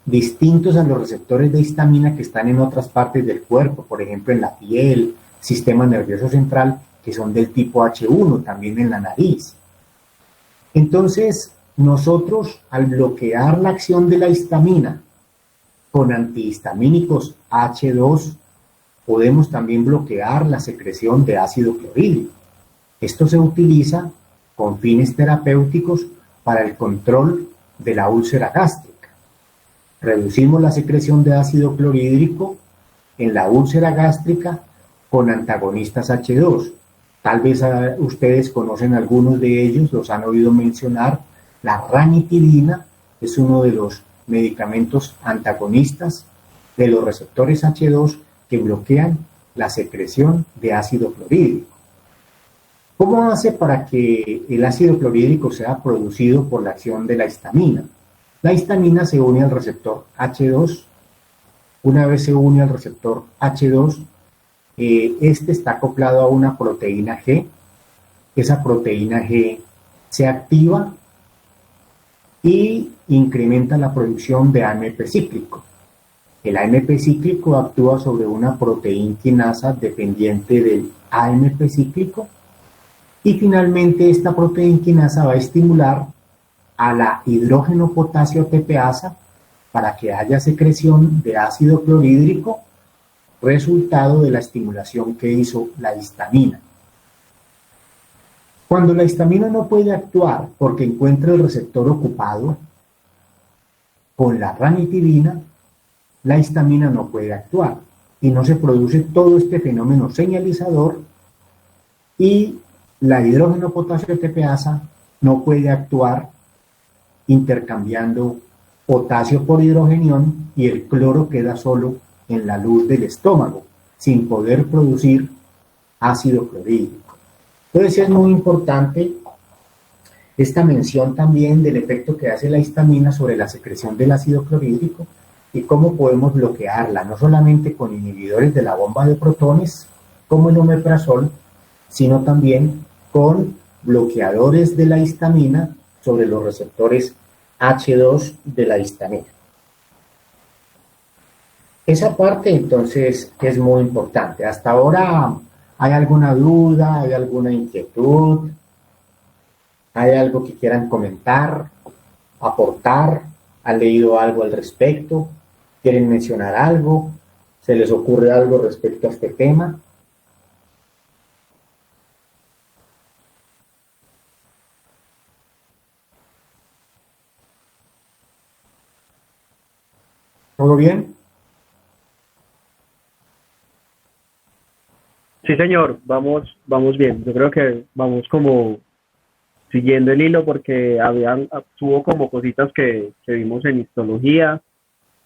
distintos a los receptores de histamina que están en otras partes del cuerpo, por ejemplo en la piel, sistema nervioso central, que son del tipo H1, también en la nariz. Entonces, nosotros al bloquear la acción de la histamina con antihistamínicos H2, podemos también bloquear la secreción de ácido clorhídrico. Esto se utiliza con fines terapéuticos para el control de la úlcera gástrica. Reducimos la secreción de ácido clorhídrico en la úlcera gástrica con antagonistas H2. Tal vez ustedes conocen algunos de ellos, los han oído mencionar. La ranitidina es uno de los medicamentos antagonistas de los receptores H2 que bloquean la secreción de ácido clorhídrico. ¿Cómo hace para que el ácido clorhídrico sea producido por la acción de la histamina? La histamina se une al receptor H2. Una vez se une al receptor H2, este está acoplado a una proteína G. Esa proteína G se activa y incrementa la producción de AMP cíclico. El AMP cíclico actúa sobre una proteína quinasa dependiente del AMP cíclico y finalmente esta proteína quinasa va a estimular a la hidrógeno potasio TPasa para que haya secreción de ácido clorhídrico, resultado de la estimulación que hizo la histamina. Cuando la histamina no puede actuar porque encuentra el receptor ocupado, con la ranitidina, la histamina no puede actuar y no se produce todo este fenómeno señalizador y la hidrógeno potasio TPasa no puede actuar intercambiando potasio por hidrogenión y el cloro queda solo en la luz del estómago sin poder producir ácido clorhídrico. Entonces es muy importante esta mención también del efecto que hace la histamina sobre la secreción del ácido clorhídrico y cómo podemos bloquearla, no solamente con inhibidores de la bomba de protones como el omeprazol, sino también con bloqueadores de la histamina sobre los receptores H2 de la histamina. Esa parte entonces es muy importante. Hasta ahora, ¿hay alguna duda? ¿Hay alguna inquietud? ¿Hay algo que quieran comentar, aportar? ¿Han leído algo al respecto? ¿Quieren mencionar algo? ¿Se les ocurre algo respecto a este tema? ¿Todo bien? Sí, señor, vamos bien. Yo creo que vamos como siguiendo el hilo porque tuvo como cositas que vimos en histología,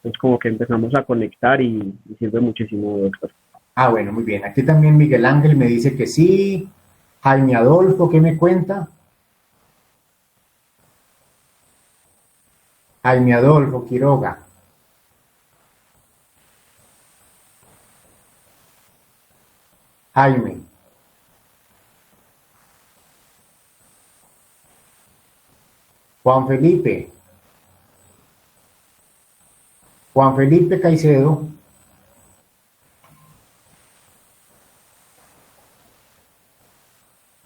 pues como que empezamos a conectar y sirve muchísimo, doctor. Ah, bueno, muy bien. Aquí también Miguel Ángel me dice que sí. Jaime Adolfo, ¿qué me cuenta? Jaime Adolfo Quiroga. Jaime. Juan Felipe. Juan Felipe Caicedo.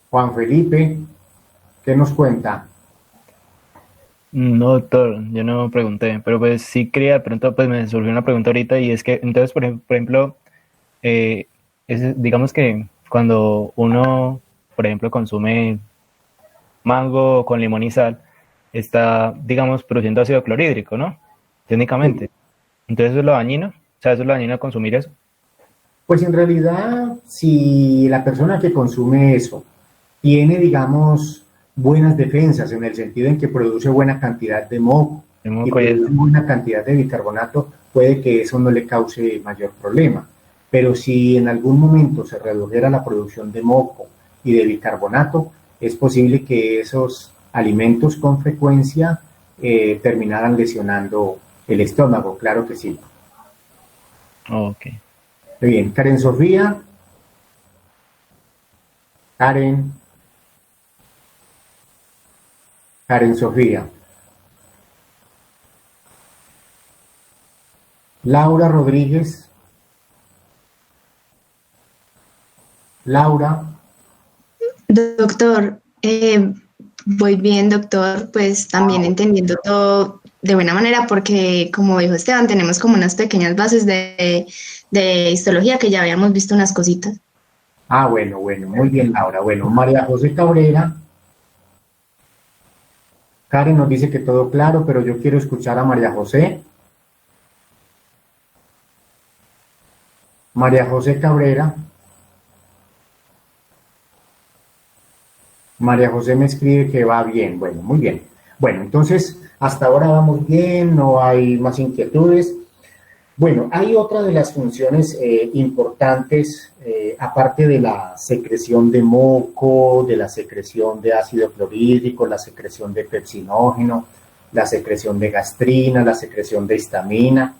Juan Felipe, ¿qué nos cuenta? No, doctor, yo no pregunté, pero pues sí quería, de pronto pues me surgió una pregunta ahorita y es que, entonces, por ejemplo, digamos que cuando uno, por ejemplo, consume mango con limón y sal, está, digamos, produciendo ácido clorhídrico, ¿no? Sí. Técnicamente. Entonces, ¿eso es lo dañino? O sea, ¿eso es lo dañino consumir eso? Pues en realidad, si la persona que consume eso tiene, digamos, buenas defensas en el sentido en que produce buena cantidad de moco El y moco y produce eso. buena cantidad de bicarbonato, puede que eso no le cause mayor problema. Pero si en algún momento se redujera la producción de moco y de bicarbonato, es posible que esos alimentos con frecuencia terminaran lesionando el estómago, claro que sí. Ok. Muy bien, Karen Sofía, Karen, Karen Sofía. Laura Rodríguez, Laura, Doctor, voy bien, doctor, pues también entendiendo todo de buena manera porque, como dijo Esteban, tenemos como unas pequeñas bases de histología que ya habíamos visto unas cositas. bueno, bueno, muy bien, Laura. Bueno, María José Cabrera, Karen nos dice que todo claro, pero yo quiero escuchar a María José. María José Cabrera, María José me escribe que va bien. Bueno, muy bien. Bueno, entonces, hasta ahora vamos bien, no hay más inquietudes. Bueno, hay otra de las funciones importantes, aparte de la secreción de moco, de la secreción de ácido clorhídrico, la secreción de pepsinógeno, la secreción de gastrina, la secreción de histamina.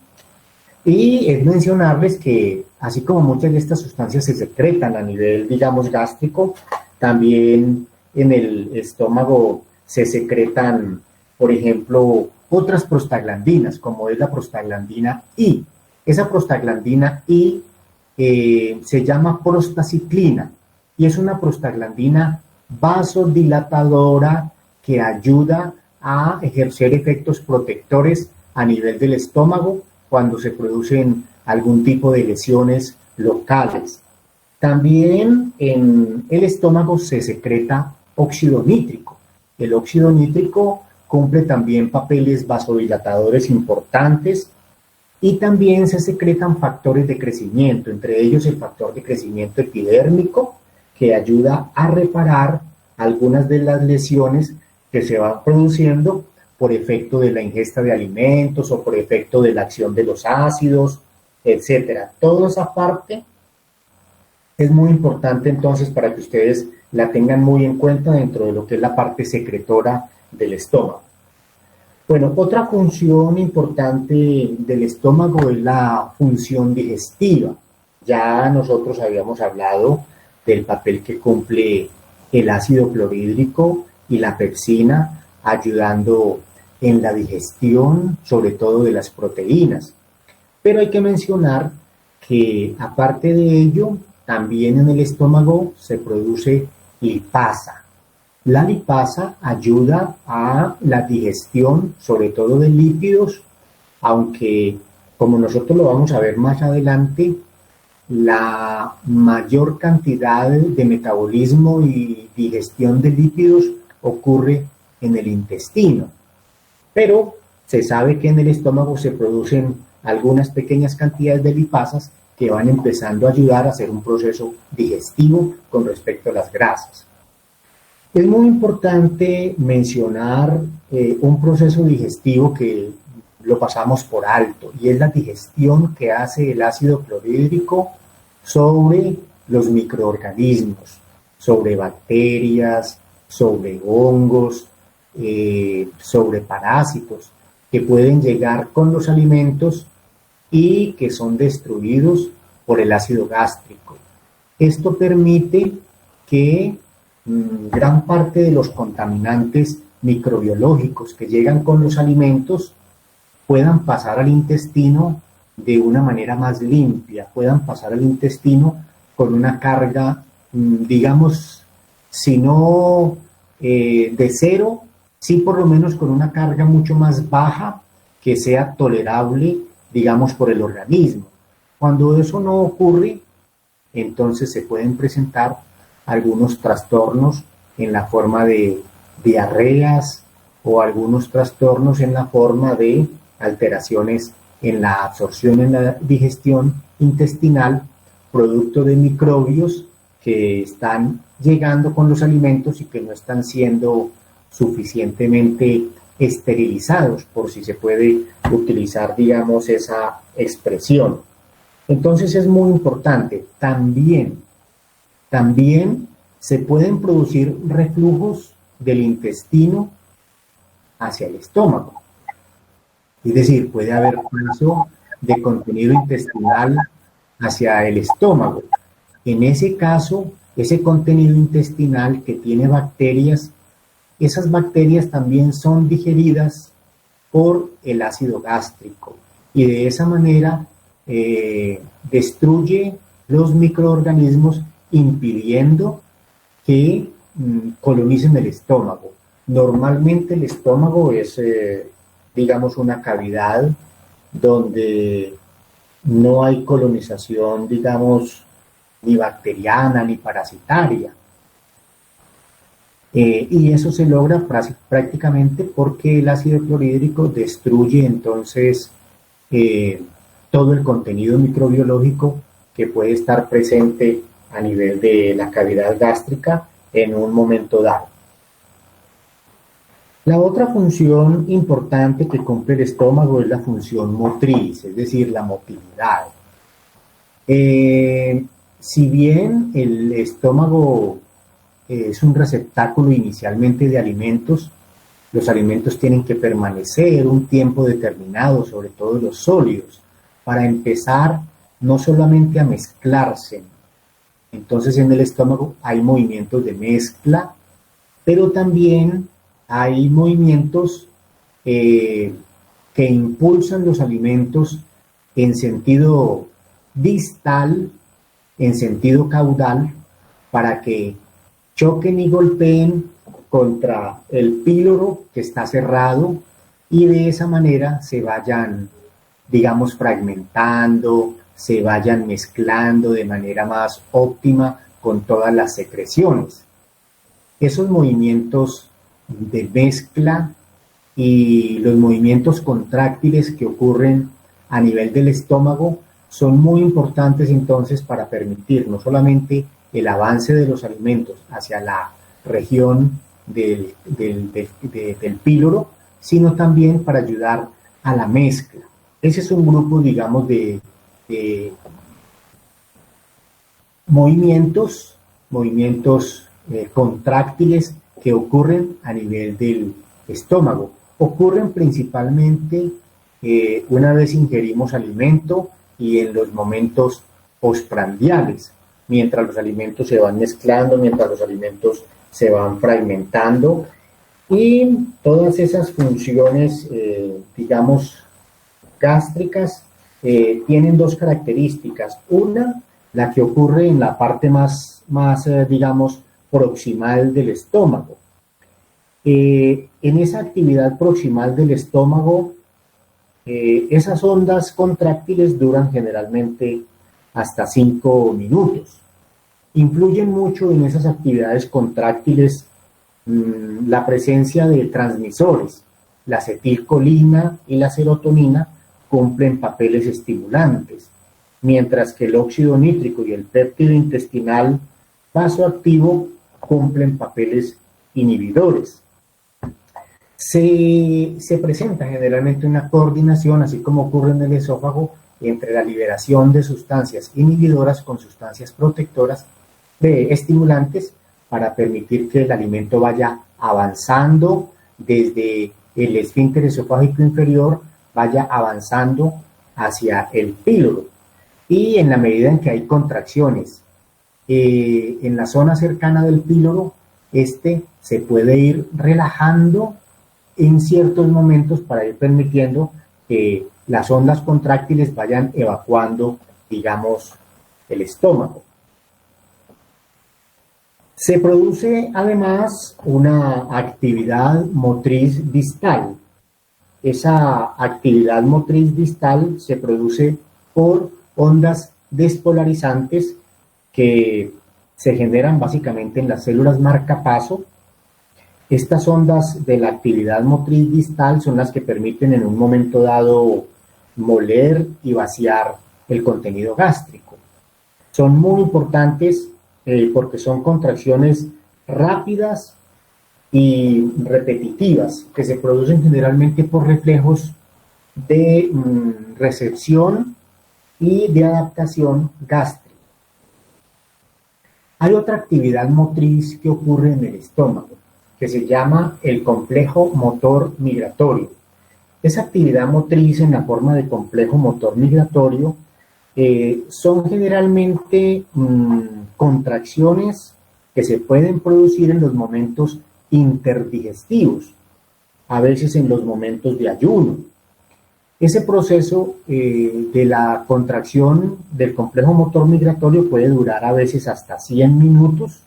Y es mencionarles que, así como muchas de estas sustancias se secretan a nivel, digamos, gástrico, también en el estómago se secretan, por ejemplo, otras prostaglandinas, como es la prostaglandina I. Esa prostaglandina I se llama prostaciclina y es una prostaglandina vasodilatadora que ayuda a ejercer efectos protectores a nivel del estómago cuando se producen algún tipo de lesiones locales. También en el estómago se secreta óxido nítrico. El óxido nítrico cumple también papeles vasodilatadores importantes y también se secretan factores de crecimiento, entre ellos el factor de crecimiento epidérmico, que ayuda a reparar algunas de las lesiones que se van produciendo por efecto de la ingesta de alimentos o por efecto de la acción de los ácidos, etcétera. Toda esa parte es muy importante entonces para que ustedes la tengan muy en cuenta dentro de lo que es la parte secretora del estómago. Bueno, otra función importante del estómago es la función digestiva. Ya nosotros habíamos hablado del papel que cumple el ácido clorhídrico y la pepsina, ayudando en la digestión, sobre todo de las proteínas. Pero hay que mencionar que aparte de ello, también en el estómago se produce lipasa. La lipasa ayuda a la digestión, sobre todo de lípidos, aunque como nosotros lo vamos a ver más adelante, la mayor cantidad de metabolismo y digestión de lípidos ocurre en el intestino. Pero se sabe que en el estómago se producen algunas pequeñas cantidades de lipasas que van empezando a ayudar a hacer un proceso digestivo con respecto a las grasas. Es muy importante mencionar un proceso digestivo que lo pasamos por alto y es la digestión que hace el ácido clorhídrico sobre los microorganismos, sobre bacterias, sobre hongos, sobre parásitos que pueden llegar con los alimentos y que son destruidos por el ácido gástrico. Esto permite que gran parte de los contaminantes microbiológicos que llegan con los alimentos puedan pasar al intestino de una manera más limpia, puedan pasar al intestino con una carga, digamos, si no de cero, sí por lo menos con una carga mucho más baja que sea tolerable, digamos, por el organismo. Cuando eso no ocurre, entonces se pueden presentar algunos trastornos en la forma de diarreas o algunos trastornos en la forma de alteraciones en la absorción, en la digestión intestinal, producto de microbios que están llegando con los alimentos y que no están siendo suficientemente esterilizados, por si se puede utilizar, digamos, esa expresión. Entonces es muy importante. También se pueden producir reflujos del intestino hacia el estómago. Es decir, puede haber paso de contenido intestinal hacia el estómago. En ese caso, ese contenido intestinal que tiene bacterias, esas bacterias también son digeridas por el ácido gástrico y de esa manera destruye los microorganismos impidiendo que colonicen el estómago. Normalmente el estómago es, digamos, una cavidad donde no hay colonización, digamos, ni bacteriana ni parasitaria. Y eso se logra prácticamente porque el ácido clorhídrico destruye entonces todo el contenido microbiológico que puede estar presente a nivel de la cavidad gástrica en un momento dado. La otra función importante que cumple el estómago es la función motriz, es decir, la motilidad. Si bien el estómago es un receptáculo inicialmente de alimentos, los alimentos tienen que permanecer un tiempo determinado, sobre todo los sólidos, para empezar no solamente a mezclarse. Entonces en el estómago hay movimientos de mezcla, pero también hay movimientos que impulsan los alimentos en sentido distal, en sentido caudal, para que choquen y golpeen contra el píloro que está cerrado y de esa manera se vayan, digamos, fragmentando, se vayan mezclando de manera más óptima con todas las secreciones. Esos movimientos de mezcla y los movimientos contráctiles que ocurren a nivel del estómago son muy importantes entonces para permitir no solamente el avance de los alimentos hacia la región del píloro, sino también para ayudar a la mezcla. Ese es un grupo, digamos, de movimientos contráctiles que ocurren a nivel del estómago. Ocurren principalmente una vez ingerimos alimento y en los momentos postprandiales, mientras los alimentos se van mezclando, mientras los alimentos se van fragmentando y todas esas funciones, digamos, gástricas tienen dos características. Una, la que ocurre en la parte más digamos, proximal del estómago. En esa actividad proximal del estómago, esas ondas contráctiles duran generalmente hasta 5 minutos. Influyen mucho en esas actividades contráctiles la presencia de transmisores. La acetilcolina y la serotonina cumplen papeles estimulantes, mientras que el óxido nítrico y el péptido intestinal vasoactivo cumplen papeles inhibidores. Se presenta generalmente una coordinación, así como ocurre en el esófago, entre la liberación de sustancias inhibidoras con sustancias protectoras de estimulantes para permitir que el alimento vaya avanzando desde el esfínter esofágico inferior, vaya avanzando hacia el píloro. Y en la medida en que hay contracciones en la zona cercana del píloro, este se puede ir relajando en ciertos momentos para ir permitiendo que las ondas contráctiles vayan evacuando, digamos, el estómago. Se produce además una actividad motriz distal. Esa actividad motriz distal se produce por ondas despolarizantes que se generan básicamente en las células marcapaso. Estas ondas de la actividad motriz distal son las que permiten en un momento dado moler y vaciar el contenido gástrico. Son muy importantes porque son contracciones rápidas y repetitivas que se producen generalmente por reflejos de recepción y de adaptación gástrica. Hay otra actividad motriz que ocurre en el estómago, que se llama el complejo motor migratorio. Esa actividad motriz en la forma de complejo motor migratorio son generalmente contracciones que se pueden producir en los momentos interdigestivos, a veces en los momentos de ayuno. Ese proceso de la contracción del complejo motor migratorio puede durar a veces hasta 100 minutos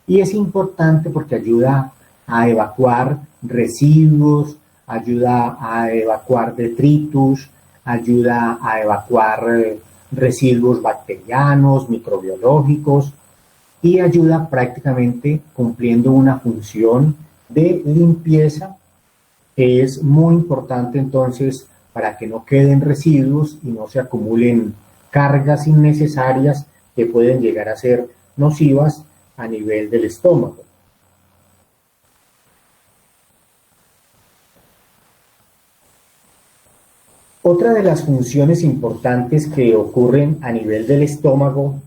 y es importante porque ayuda a evacuar residuos, ayuda a evacuar detritus, ayuda a evacuar residuos bacterianos, microbiológicos y ayuda prácticamente cumpliendo una función de limpieza que es muy importante entonces para que no queden residuos y no se acumulen cargas innecesarias que pueden llegar a ser nocivas a nivel del estómago. Otra de las funciones importantes que ocurren a nivel del estómago,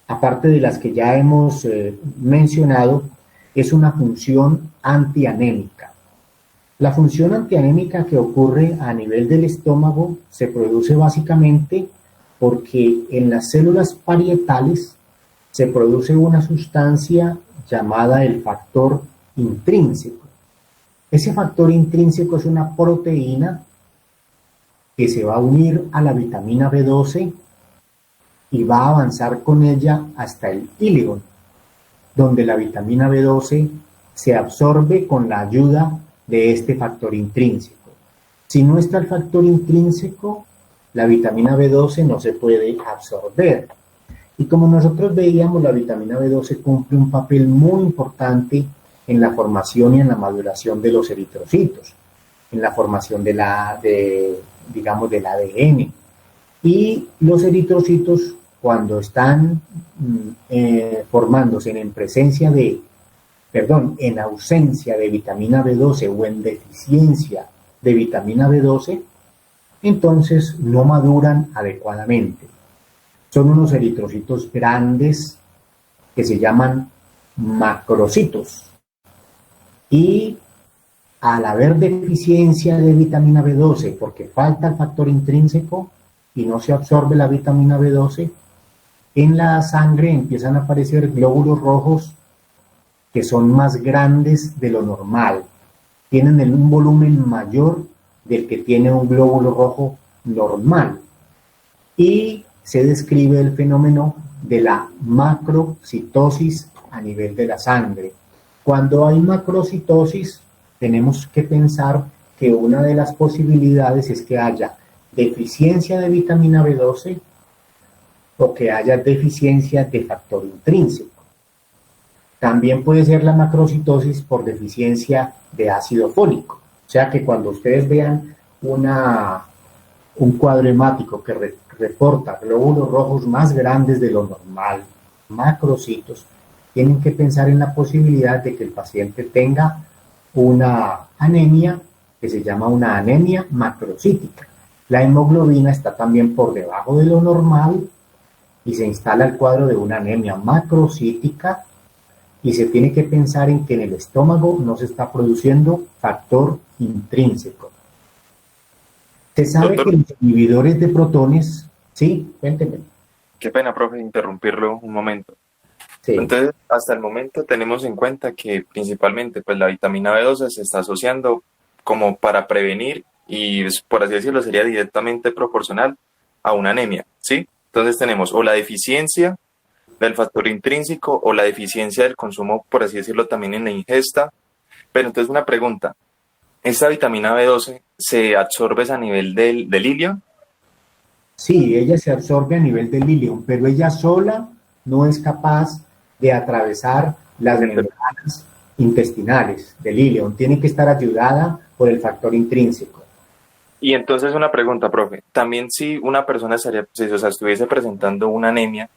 aparte de las que ya hemos mencionado, es una función antianémica. La función antianémica que ocurre a nivel del estómago se produce básicamente porque en las células parietales se produce una sustancia llamada el factor intrínseco. Ese factor intrínseco es una proteína que se va a unir a la vitamina B12 y va a avanzar con ella hasta el íleon, donde la vitamina B12 se absorbe con la ayuda de este factor intrínseco. Si no está el factor intrínseco, la vitamina B12 no se puede absorber. Y como nosotros veíamos, la vitamina B12 cumple un papel muy importante en la formación y en la maduración de los eritrocitos, en la formación del ADN. Y los eritrocitos, cuando están formándose en ausencia de vitamina B12 o en deficiencia de vitamina B12, entonces no maduran adecuadamente. Son unos eritrocitos grandes que se llaman macrocitos. Y al haber deficiencia de vitamina B12, porque falta el factor intrínseco y no se absorbe la vitamina B12, en la sangre empiezan a aparecer glóbulos rojos que son más grandes de lo normal. Tienen un volumen mayor del que tiene un glóbulo rojo normal. Y se describe el fenómeno de la macrocitosis a nivel de la sangre. Cuando hay macrocitosis, tenemos que pensar que una de las posibilidades es que haya deficiencia de vitamina B12 o que haya deficiencia de factor intrínseco. También puede ser la macrocitosis por deficiencia de ácido fólico. O sea que cuando ustedes vean un cuadro hemático que reporta glóbulos rojos más grandes de lo normal, macrocitos, tienen que pensar en la posibilidad de que el paciente tenga una anemia que se llama una anemia macrocítica. la hemoglobina está también por debajo de lo normal y se instala el cuadro de una anemia macrocítica, y se tiene que pensar en que en el estómago no se está produciendo factor intrínseco. Se sabe Doctor, que los inhibidores de protones, sí, cuénteme. qué pena, profe, interrumpirlo un momento. Sí. Entonces, hasta el momento tenemos en cuenta que principalmente pues la vitamina B12 se está asociando como para prevenir y, por así decirlo, sería directamente proporcional a una anemia, ¿sí? Entonces tenemos o la deficiencia del factor intrínseco o la deficiencia del consumo, por así decirlo, también en la ingesta. Pero entonces una pregunta, ¿esta vitamina B12 se absorbe a nivel del ilio? Sí, ella se absorbe a nivel del ilion, pero ella sola no es capaz de atravesar las membranas intestinales del ilion. Tiene que estar ayudada por el factor intrínseco. Y entonces una pregunta, profe, también si una persona estaría, si, o sea, estuviese presentando una anemia,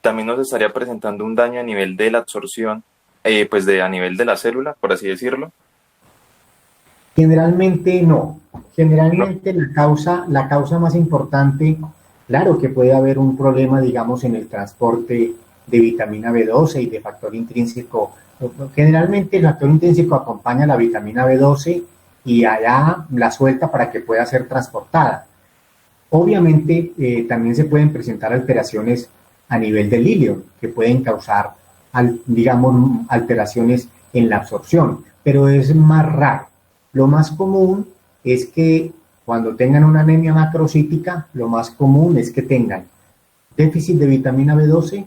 también nos estaría presentando un daño a nivel de la absorción, pues a nivel de la célula, por así decirlo. Generalmente no. Generalmente la causa más importante, claro que puede haber un problema, digamos, en el transporte de vitamina B12 y de factor intrínseco. Generalmente el factor intrínseco acompaña a la vitamina B12 y allá la suelta para que pueda ser transportada. Obviamente también se pueden presentar alteraciones a nivel del ilio que pueden causar, digamos, alteraciones en la absorción, pero es más raro. Lo más común es que cuando tengan una anemia macrocítica, lo más común es que tengan déficit de vitamina B12,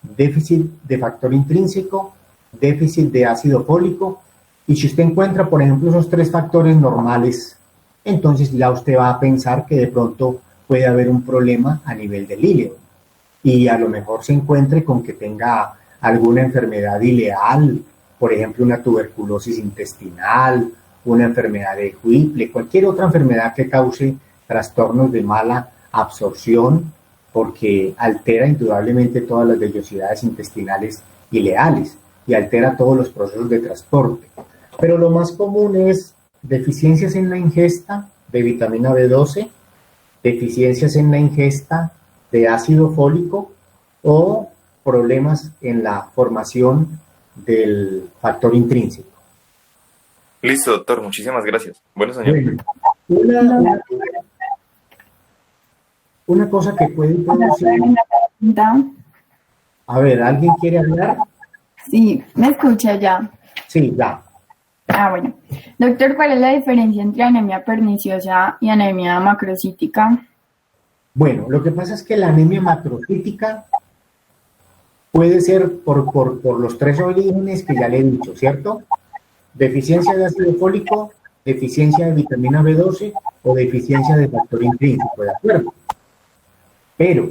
déficit de factor intrínseco, déficit de ácido fólico, y si usted encuentra, por ejemplo, esos tres factores normales, entonces ya usted va a pensar que de pronto puede haber un problema a nivel del ilio, y a lo mejor se encuentre con que tenga alguna enfermedad ileal, por ejemplo, una tuberculosis intestinal, una enfermedad de Whipple, cualquier otra enfermedad que cause trastornos de mala absorción, porque altera indudablemente todas las vellosidades intestinales ileales y altera todos los procesos de transporte. Pero lo más común es deficiencias en la ingesta de vitamina B12, deficiencias en la ingesta de ácido fólico o problemas en la formación del factor intrínseco. Listo, doctor, muchísimas gracias. Bueno, señor. Bueno, una cosa que puede producir... A ver, ¿alguien quiere hablar? Sí, ¿me escucha ya? Sí, ya. Bueno. Doctor, ¿cuál es la diferencia entre anemia perniciosa y anemia macrocítica? Bueno, lo que pasa es que la anemia macrocítica puede ser por los tres orígenes que ya le he dicho, ¿cierto? Deficiencia de ácido fólico, deficiencia de vitamina B12 o deficiencia de factor intrínseco, ¿de acuerdo? Pero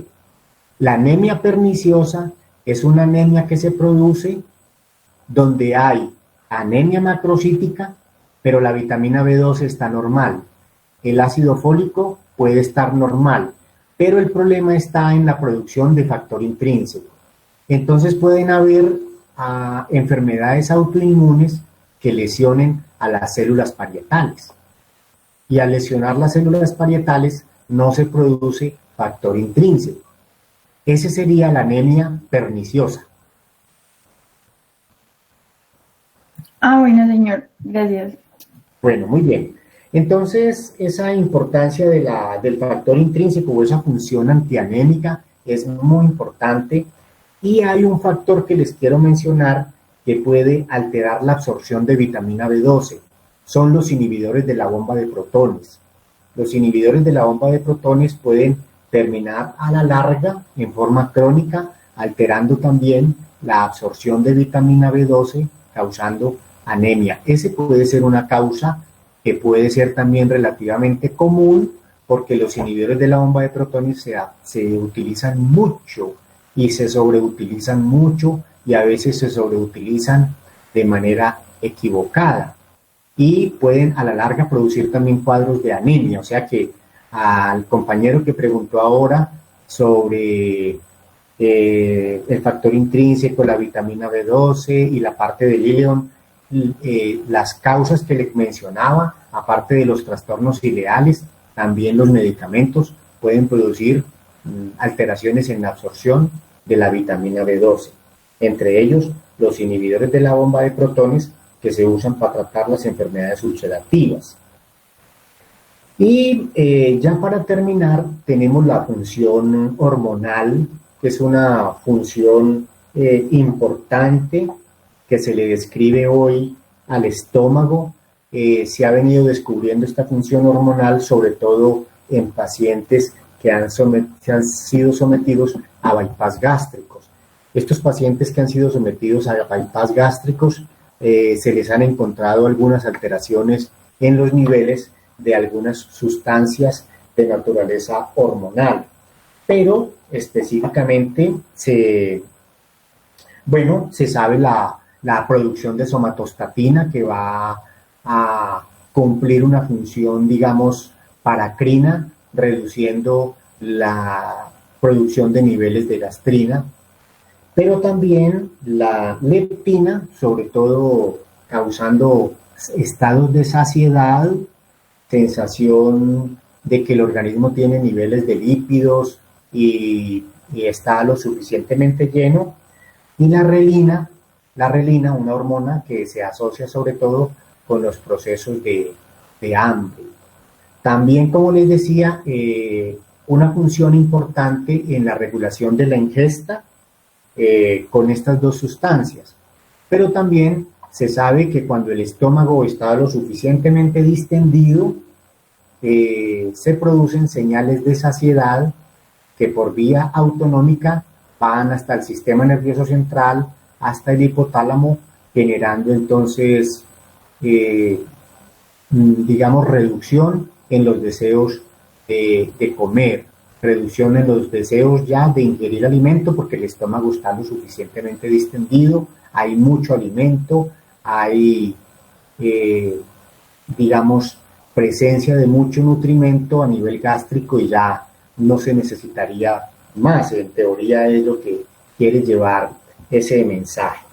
la anemia perniciosa es una anemia que se produce donde hay anemia macrocítica, pero la vitamina B12 está normal. El ácido fólico puede estar normal, pero el problema está en la producción de factor intrínseco. Entonces pueden haber enfermedades autoinmunes que lesionen a las células parietales. Y al lesionar las células parietales no se produce factor intrínseco. Ese sería la anemia perniciosa. Bueno, señor, gracias. Bueno, muy bien. Entonces, esa importancia del factor intrínseco o esa función antianémica es muy importante, y hay un factor que les quiero mencionar que puede alterar la absorción de vitamina B12. Son los inhibidores de la bomba de protones. Los inhibidores de la bomba de protones pueden terminar a la larga en forma crónica, alterando también la absorción de vitamina B12, causando anemia. Ese puede ser una causa que puede ser también relativamente común, porque los inhibidores de la bomba de protones se utilizan mucho y se sobreutilizan mucho, y a veces se sobreutilizan de manera equivocada y pueden a la larga producir también cuadros de anemia. O sea que al compañero que preguntó ahora sobre el factor intrínseco, la vitamina B12 y la parte del ileón, las causas que le mencionaba, aparte de los trastornos ileales, También los medicamentos pueden producir alteraciones en la absorción de la vitamina B12, entre ellos los inhibidores de la bomba de protones que se usan para tratar las enfermedades ulcerativas. Y ya para terminar, tenemos la función hormonal, que es una función importante que se le describe hoy al estómago. Se ha venido descubriendo esta función hormonal, sobre todo en pacientes que han sido sometidos a bypass gástricos. Estos pacientes que han sido sometidos a bypass gástricos se les han encontrado algunas alteraciones en los niveles de algunas sustancias de naturaleza hormonal, pero específicamente se sabe la producción de somatostatina, que va a cumplir una función, digamos, paracrina, reduciendo la producción de niveles de gastrina, pero también la leptina, sobre todo causando estados de saciedad, sensación de que el organismo tiene niveles de lípidos y está lo suficientemente lleno. Y la relina, una hormona que se asocia sobre todo con los procesos de hambre. También, como les decía, una función importante en la regulación de la ingesta con estas dos sustancias. Pero también se sabe que cuando el estómago está lo suficientemente distendido, se producen señales de saciedad que por vía autonómica van hasta el sistema nervioso central, hasta el hipotálamo, generando entonces, digamos, reducción en los deseos de comer, reducción en los deseos ya de ingerir alimento, porque el estómago está lo suficientemente distendido, hay mucho alimento, hay, digamos, presencia de mucho nutrimento a nivel gástrico y ya no se necesitaría más. En teoría es lo que quiere llevar ese mensaje.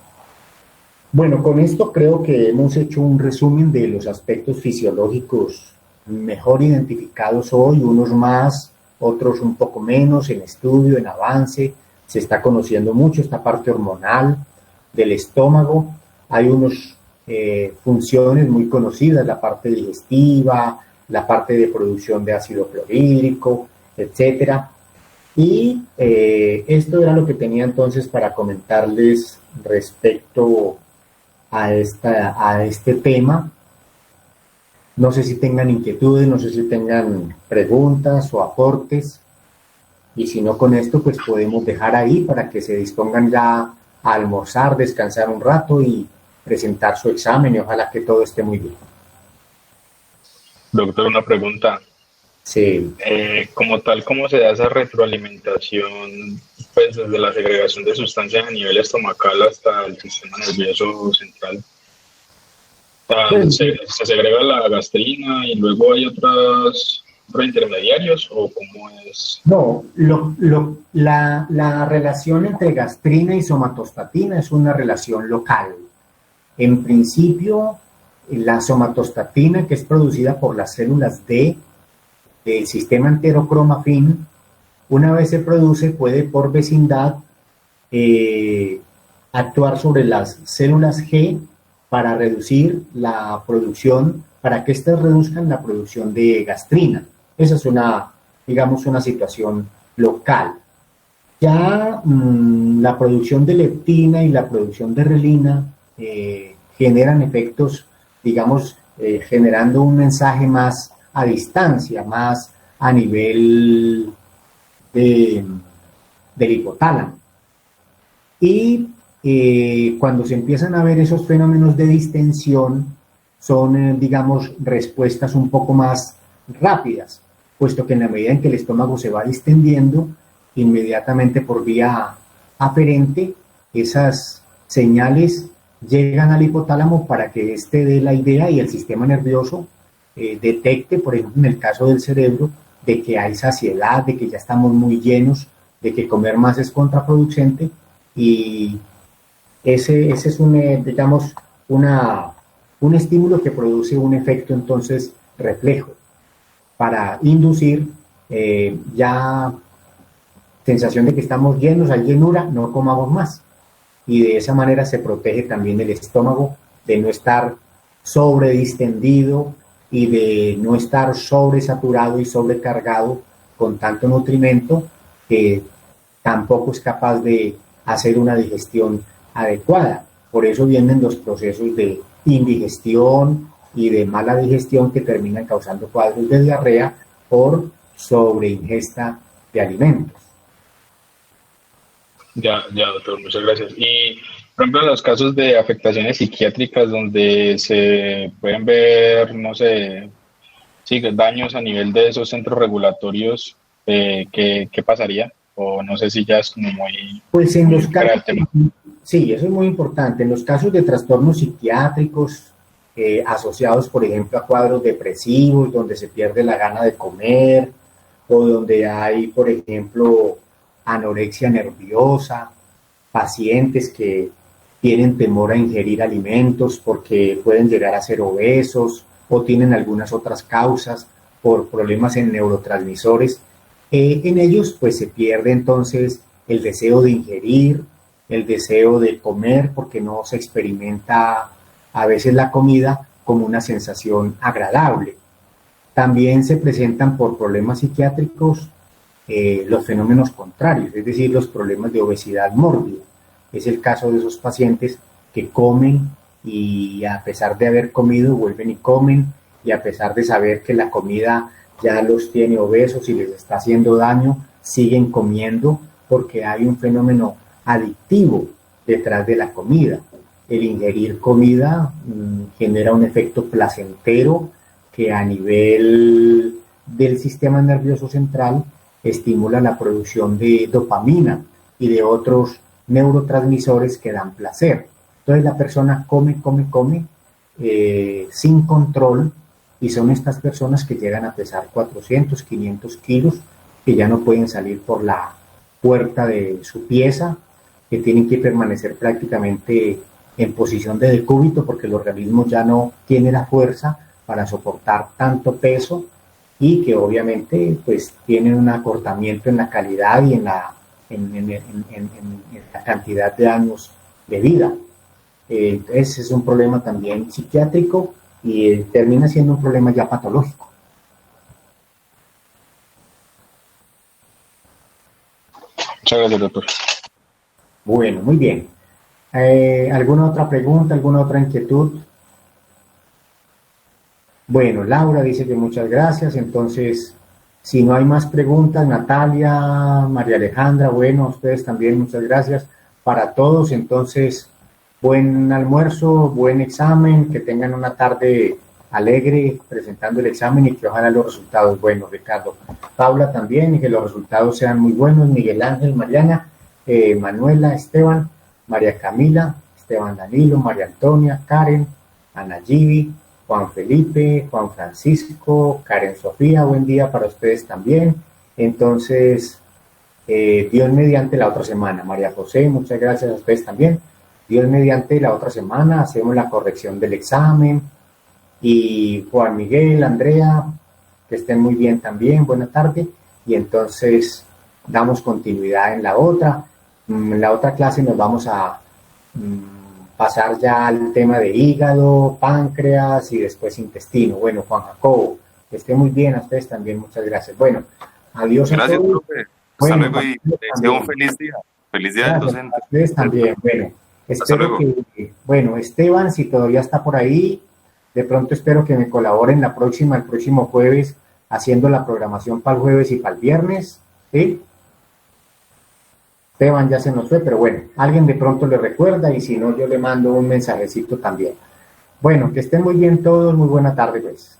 Bueno, con esto creo que hemos hecho un resumen de los aspectos fisiológicos mejor identificados hoy, unos más, otros un poco menos, en estudio, en avance. Se está conociendo mucho esta parte hormonal del estómago. Hay unas funciones muy conocidas, la parte digestiva, la parte de producción de ácido clorhídrico, etcétera. Y esto era lo que tenía entonces para comentarles respecto a este tema. No sé si tengan inquietudes, no sé si tengan preguntas o aportes. Y si no, con esto pues podemos dejar ahí para que se dispongan ya a almorzar, descansar un rato y presentar su examen, y ojalá que todo esté muy bien. Doctor, una pregunta. Sí. Como tal, ¿cómo se da esa retroalimentación, pues, desde la segregación de sustancias a nivel estomacal hasta el sistema nervioso central? ¿Se segrega la gastrina y luego hay otros intermediarios, o cómo es? No, la relación entre gastrina y somatostatina es una relación local. En principio, la somatostatina, que es producida por las células del sistema enterocromafin, una vez se produce, puede por vecindad actuar sobre las células G para reducir la producción, para que éstas reduzcan la producción de gastrina. Esa es digamos, una situación local. Ya la producción de leptina y la producción de relina generan efectos, digamos, generando un mensaje más a distancia, más a nivel del hipotálamo. Y cuando se empiezan a ver esos fenómenos de distensión, son, digamos, respuestas un poco más rápidas, puesto que en la medida en que el estómago se va distendiendo, inmediatamente por vía aferente, esas señales llegan al hipotálamo para que éste dé la idea y el sistema nervioso detecte, por ejemplo, en el caso del cerebro, de que hay saciedad, de que ya estamos muy llenos, de que comer más es contraproducente, y ese es digamos, un estímulo que produce un efecto entonces reflejo. para inducir ya sensación de que estamos llenos, hay llenura, no comamos más. Y de esa manera se protege también el estómago de no estar sobredistendido y de no estar sobresaturado y sobrecargado con tanto nutrimento que tampoco es capaz de hacer una digestión adecuada. Por eso vienen los procesos de indigestión y de mala digestión que terminan causando cuadros de diarrea por sobreingesta de alimentos. Ya, doctor, muchas gracias. Y, por ejemplo, en los casos de afectaciones psiquiátricas donde se pueden ver, no sé, sí, daños a nivel de esos centros regulatorios, ¿qué pasaría? O no sé si ya es como muy... Pues en los fuera casos, del tema. sí, eso es muy importante. En los casos de trastornos psiquiátricos asociados, por ejemplo, a cuadros depresivos, donde se pierde la gana de comer, o donde hay, por ejemplo, anorexia nerviosa, pacientes que tienen temor a ingerir alimentos porque pueden llegar a ser obesos o tienen algunas otras causas por problemas en neurotransmisores. En ellos pues se pierde entonces el deseo de ingerir, el deseo de comer, porque no se experimenta a veces la comida como una sensación agradable. También se presentan por problemas psiquiátricos los fenómenos contrarios, es decir, los problemas de obesidad mórbida. Es el caso de esos pacientes que comen y a pesar de haber comido vuelven y comen, y a pesar de saber que la comida ya los tiene obesos y les está haciendo daño, siguen comiendo porque hay un fenómeno adictivo detrás de la comida. El ingerir comida genera un efecto placentero que a nivel del sistema nervioso central estimula la producción de dopamina y de otros neurotransmisores que dan placer. Entonces la persona come sin control, y son estas personas que llegan a pesar 400, 500 kilos, que ya no pueden salir por la puerta de su pieza, que tienen que permanecer prácticamente en posición de decúbito porque el organismo ya no tiene la fuerza para soportar tanto peso, y que obviamente pues tienen un acortamiento en la calidad y en la cantidad de años de vida. Ese es un problema también psiquiátrico y termina siendo un problema ya patológico. Muchas gracias, doctor. Bueno, muy bien. ¿Alguna otra pregunta, alguna otra inquietud? Bueno, Laura dice que muchas gracias. Entonces, si no hay más preguntas, Natalia, María Alejandra, bueno, a ustedes también muchas gracias. Para todos, entonces, buen almuerzo, buen examen, que tengan una tarde alegre presentando el examen y que ojalá los resultados buenos, Ricardo. Paula también, y que los resultados sean muy buenos. Miguel Ángel, Mariana, Manuela, Esteban, María Camila, Esteban Danilo, María Antonia, Karen, Ana Gibi, Juan Felipe, Juan Francisco, Karen Sofía, buen día para ustedes también. Entonces, Dios mediante la otra semana. María José, muchas gracias a ustedes también. Dios mediante la otra semana hacemos la corrección del examen. Y Juan Miguel, Andrea, que estén muy bien también, buena tarde. Y entonces damos continuidad en la otra. En la otra clase nos vamos a pasar ya al tema de hígado, páncreas y después intestino. Bueno, Juan Jacobo, que esté muy bien, a ustedes también, muchas gracias. Bueno, adiós. Gracias, a todos. profe. Bueno, hasta luego y deseo un feliz día. Feliz día del docente. A ustedes también. Bueno, espero que, bueno, Esteban, si todavía está por ahí, de pronto espero que me colaboren el próximo jueves, haciendo la programación para el jueves y para el viernes, ¿sí? Esteban ya se nos fue, pero bueno, alguien de pronto le recuerda, y si no, yo le mando un mensajecito también. Bueno, que estén muy bien todos, muy buena tarde, pues.